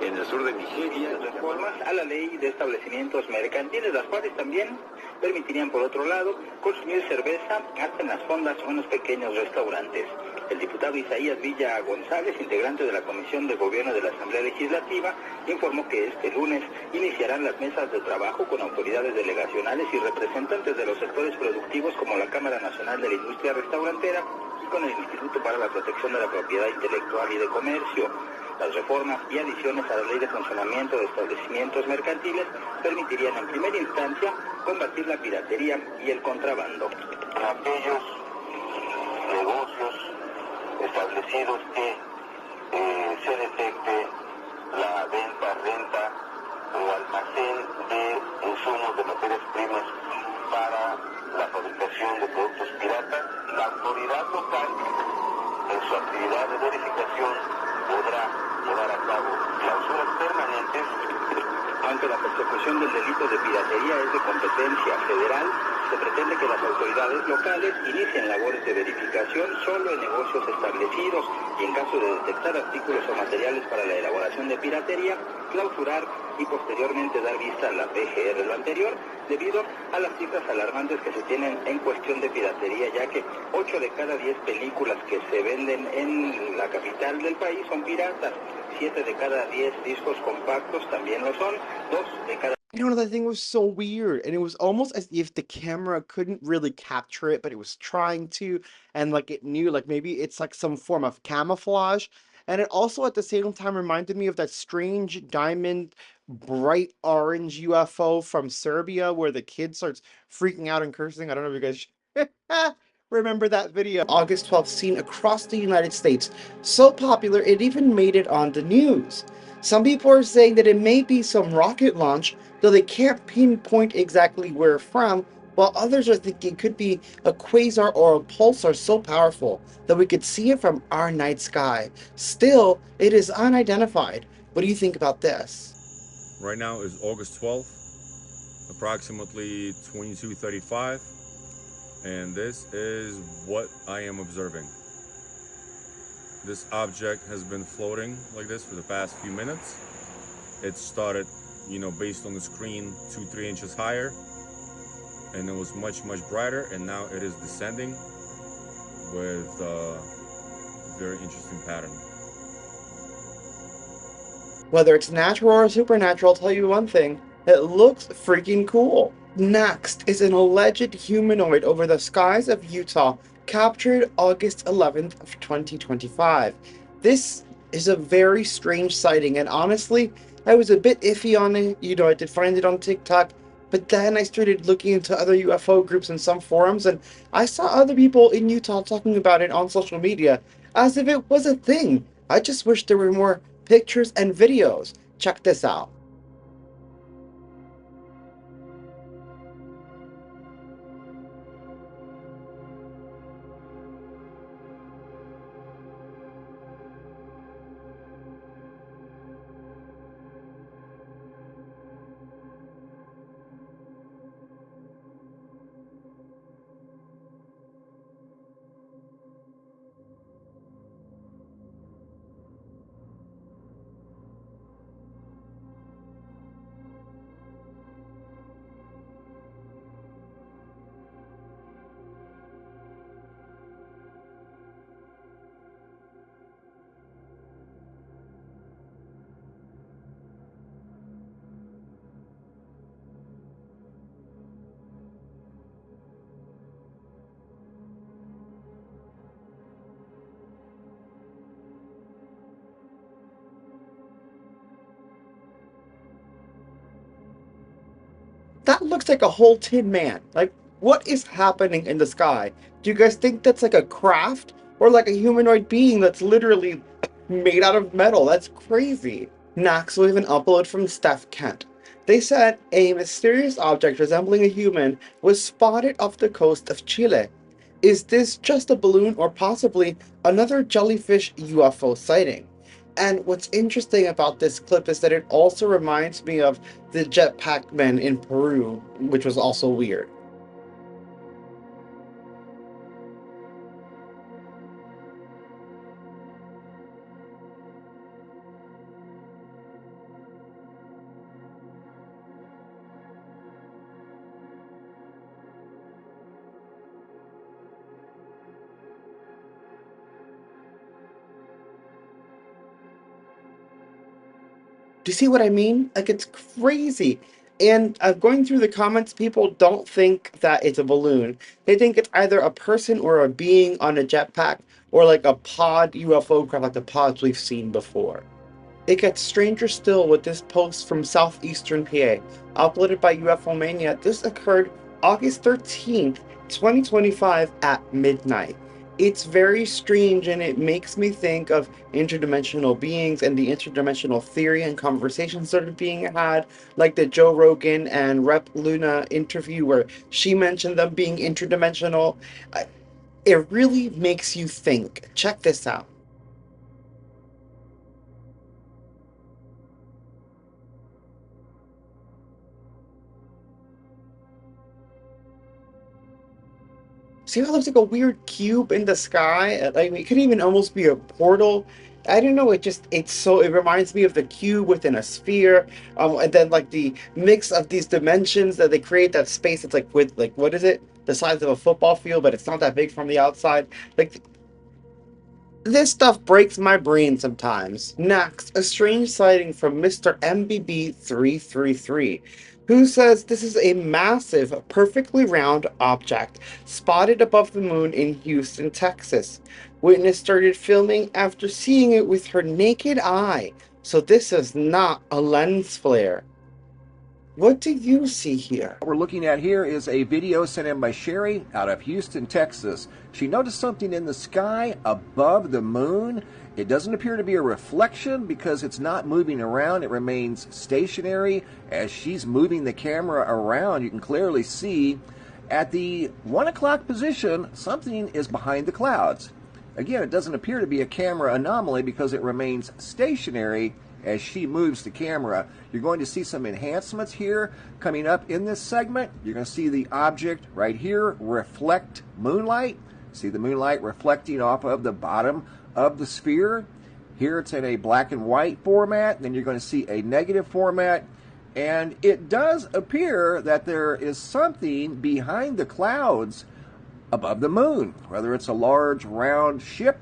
[SPEAKER 23] en el sur de Nigeria.
[SPEAKER 24] Reformas a la ley de establecimientos mercantiles, las cuales también permitirían, por otro lado, consumir cerveza hasta en las fondas o en los pequeños restaurantes. El diputado Isaías Villa González, integrante de la Comisión de Gobierno de la Asamblea Legislativa, informó que este lunes iniciarán las mesas de trabajo con autoridades delegacionales y representantes de los sectores productivos como la Cámara Nacional de la Industria Restaurantera y con el Instituto para la Protección de la Propiedad Intelectual y de Comercio. Las reformas y adiciones a la Ley de Funcionamiento de Establecimientos Mercantiles permitirían en primera instancia combatir la piratería y el contrabando.
[SPEAKER 20] Aquellos negocios establecidos que se detecte la venta, renta o almacén de insumos de materias primas para la fabricación de productos piratas, la autoridad local en su actividad de verificación podrá llevar a cabo clausuras permanentes.
[SPEAKER 24] Aunque la persecución del delito de piratería es de competencia federal, se pretende que las autoridades locales inicien labores de verificación solo en negocios establecidos y en caso de detectar artículos o materiales para la elaboración de piratería, clausurar y posteriormente dar vista a la PGR. Lo anterior debido a las cifras alarmantes que se tienen en cuestión de piratería, ya que 8 de cada 10 películas que se venden en la capital del país son piratas, 7 de cada 10 discos compactos también lo son, 2 de cada...
[SPEAKER 3] The thing was so weird, and it was almost as if the camera couldn't really capture it, but it was trying to, and like it knew, like maybe it's like some form of camouflage. And it also at the same time reminded me of that strange diamond
[SPEAKER 2] bright orange UFO from Serbia where the kid starts freaking out and cursing. I don't know if you guys remember that video. August 12th seen across the United States. So popular, it even made it on the news. Some people are saying that it may be some rocket launch, though they can't pinpoint exactly where from, while others are thinking it could be a quasar or a pulsar so powerful that we could see it from our night sky. Still, it is unidentified. What do you think about this?
[SPEAKER 1] Right now is August 12th, approximately 22:35, and this is what I am observing. This object has been floating like this for the past few minutes. It started, based on the screen, 2-3 inches higher, and it was much brighter, and now it is descending with a very interesting pattern.
[SPEAKER 2] Whether it's natural or supernatural, I'll tell you one thing, it looks freaking cool. Next is an alleged humanoid over the skies of Utah, captured August 11th of 2025. This is a very strange sighting, and honestly, I was a bit iffy on it. I did find it on TikTok, but then I started looking into other UFO groups and some forums, and I saw other people in Utah talking about it on social media as if it was a thing. I just wish there were more pictures and videos. Check this out. That looks like a whole tin man. Like, what is happening in the sky? Do you guys think that's like a craft? Or like a humanoid being that's literally made out of metal? That's crazy. Next, we have an upload from Steph Kent. They said a mysterious object resembling a human was spotted off the coast of Chile. Is this just a balloon or possibly another jellyfish UFO sighting? And what's interesting about this clip is that it also reminds me of the jetpack men in Peru, which was also weird. Do you see what I mean? Like, it's crazy. And going through the comments, people don't think that it's a balloon. They think it's either a person or a being on a jetpack or like a pod UFO craft like the pods we've seen before. It gets stranger still with this post from southeastern PA, uploaded by UFO Mania. This occurred August 13th, 2025 at midnight. It's very strange and it makes me think of interdimensional beings and the interdimensional theory and conversations that are being had, like the Joe Rogan and Rep Luna interview where she mentioned them being interdimensional. It really makes you think. Check this out. See how it looks like a weird cube in the sky? Like, it could even almost be a portal. I don't know, it reminds me of the cube within a sphere. And then like the mix of these dimensions that they create that space, it's like with, like, what is it? The size of a football field, but it's not that big from the outside. Like, this stuff breaks my brain sometimes. Next, a strange sighting from Mr. MBB333, who says this is a massive, perfectly round object spotted above the moon in Houston, Texas. Witness started filming after seeing it with her naked eye. So this is not a lens flare. What do you see here?
[SPEAKER 4] What we're looking at here is a video sent in by Sherry out of Houston, Texas. She noticed something in the sky above the moon. It doesn't appear to be a reflection because it's not moving around. It remains stationary. As she's moving the camera around, you can clearly see at the 1 o'clock position, something is behind the clouds. Again, it doesn't appear to be a camera anomaly because it remains stationary as she moves the camera. You're going to see some enhancements here coming up in this segment. You're going to see the object right here reflect moonlight. See the moonlight reflecting off of the bottom of the sphere. Here it's in a black and white format. Then you're going to see a negative format. And it does appear that there is something behind the clouds above the moon. Whether it's a large round ship,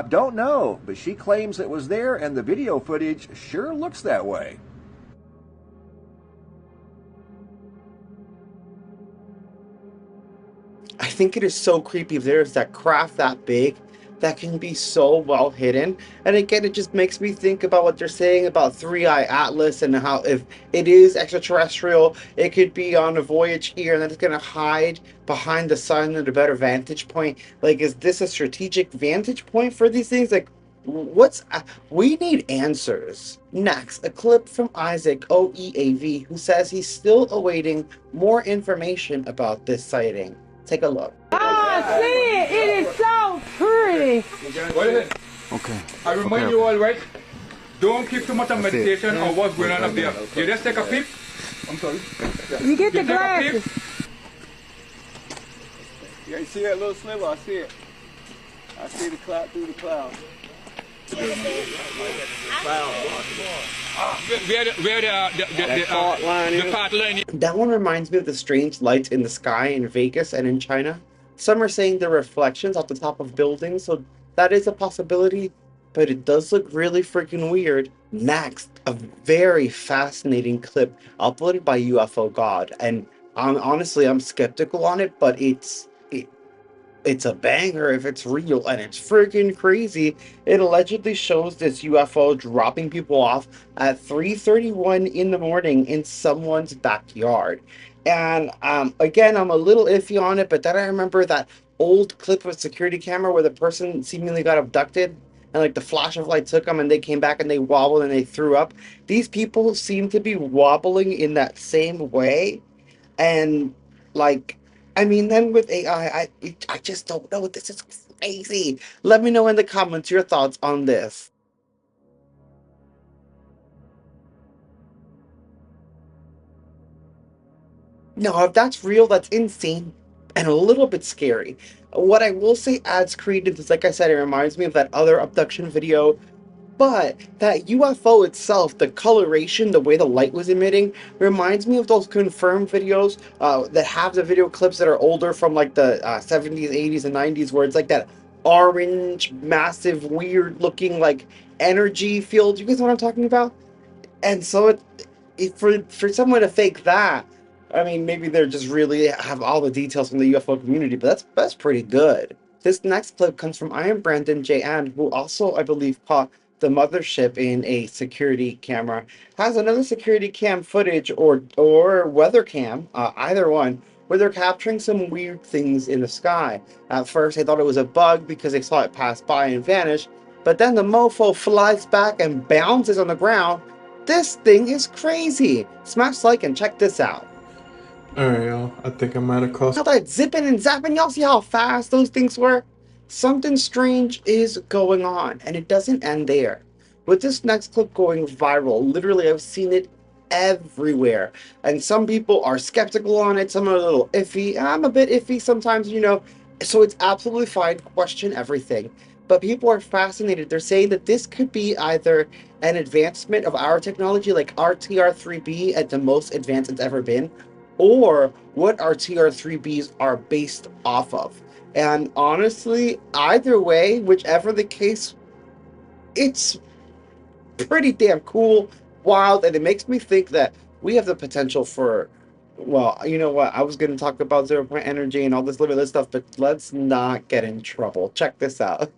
[SPEAKER 4] don't know, but she claims it was there, and the video footage sure looks that way.
[SPEAKER 2] I think it is so creepy if there's that craft that big that can be so well hidden. And again, it just makes me think about what they're saying about Three-Eye Atlas and how if it is extraterrestrial, it could be on a voyage here and then it's going to hide behind the sun at a better vantage point. Like, is this a strategic vantage point for these things? Like, we need answers. Next, a clip from Isaac OEAV, who says he's still awaiting more information about this sighting. Take a look.
[SPEAKER 6] Oh, see it! It is so pretty.
[SPEAKER 12] What is it?
[SPEAKER 10] Okay.
[SPEAKER 12] I remind you all, right? Don't keep too much of meditation on what's going on up there. You just take a peep. I'm sorry.
[SPEAKER 6] You get the
[SPEAKER 12] take a
[SPEAKER 6] glasses.
[SPEAKER 12] peep. Yeah, you see that little sliver? I see it. I see the cloud through the cloud.
[SPEAKER 2] That one reminds me of the strange lights in the sky in Vegas and in China. Some are saying they're reflections off the top of buildings, so that is a possibility, but it does look really freaking weird. Next, a very fascinating clip uploaded by UFO God, and honestly, I'm skeptical on it, but it's a banger if it's real, and it's freaking crazy. It allegedly shows this UFO dropping people off at 3:31 in the morning in someone's backyard. And again, I'm a little iffy on it, but then I remember that old clip of a security camera where the person seemingly got abducted and like the flash of light took them and they came back and they wobbled and they threw up. These people seem to be wobbling in that same way. And like, I mean, then with AI, I just don't know. This is crazy. Let me know in the comments your thoughts on this. No, if that's real, that's insane and a little bit scary. What I will say adds credence is, like I said, it reminds me of that other abduction video. But that UFO itself, the coloration, the way the light was emitting, reminds me of those confirmed videos that have the video clips that are older from like the 70s, 80s, and 90s, where it's like that orange, massive, weird looking like energy field. You guys know what I'm talking about? And so for someone to fake that, I mean, maybe they're just really have all the details from the UFO community, but that's pretty good. This next clip comes from Iron Brandon J. who also, I believe, caught the mothership in a security camera, has another security cam footage or weather cam, either one, where they're capturing some weird things in the sky. At first, they thought it was a bug because they saw it pass by and vanish, but then the mofo flies back and bounces on the ground. This thing is crazy. Smash like and check this out.
[SPEAKER 5] Alright, y'all. I think I'm at a close.
[SPEAKER 2] How that zipping and zapping, y'all see how fast those things were? Something strange is going on, and it doesn't end there. With this next clip going viral, literally I've seen it everywhere, and some people are skeptical on it, some are a little iffy. I'm a bit iffy sometimes, you know, so it's absolutely fine, question everything. But people are fascinated. They're saying that this could be either an advancement of our technology, like RTR-3B at the most advanced it's ever been, or what our TR-3Bs are based off of. And honestly, either way, whichever the case, it's pretty damn cool, wild, and it makes me think that we have the potential for, well, you know what, I was going to talk about 0 point energy and all this limitless stuff, but let's not get in trouble. Check this out.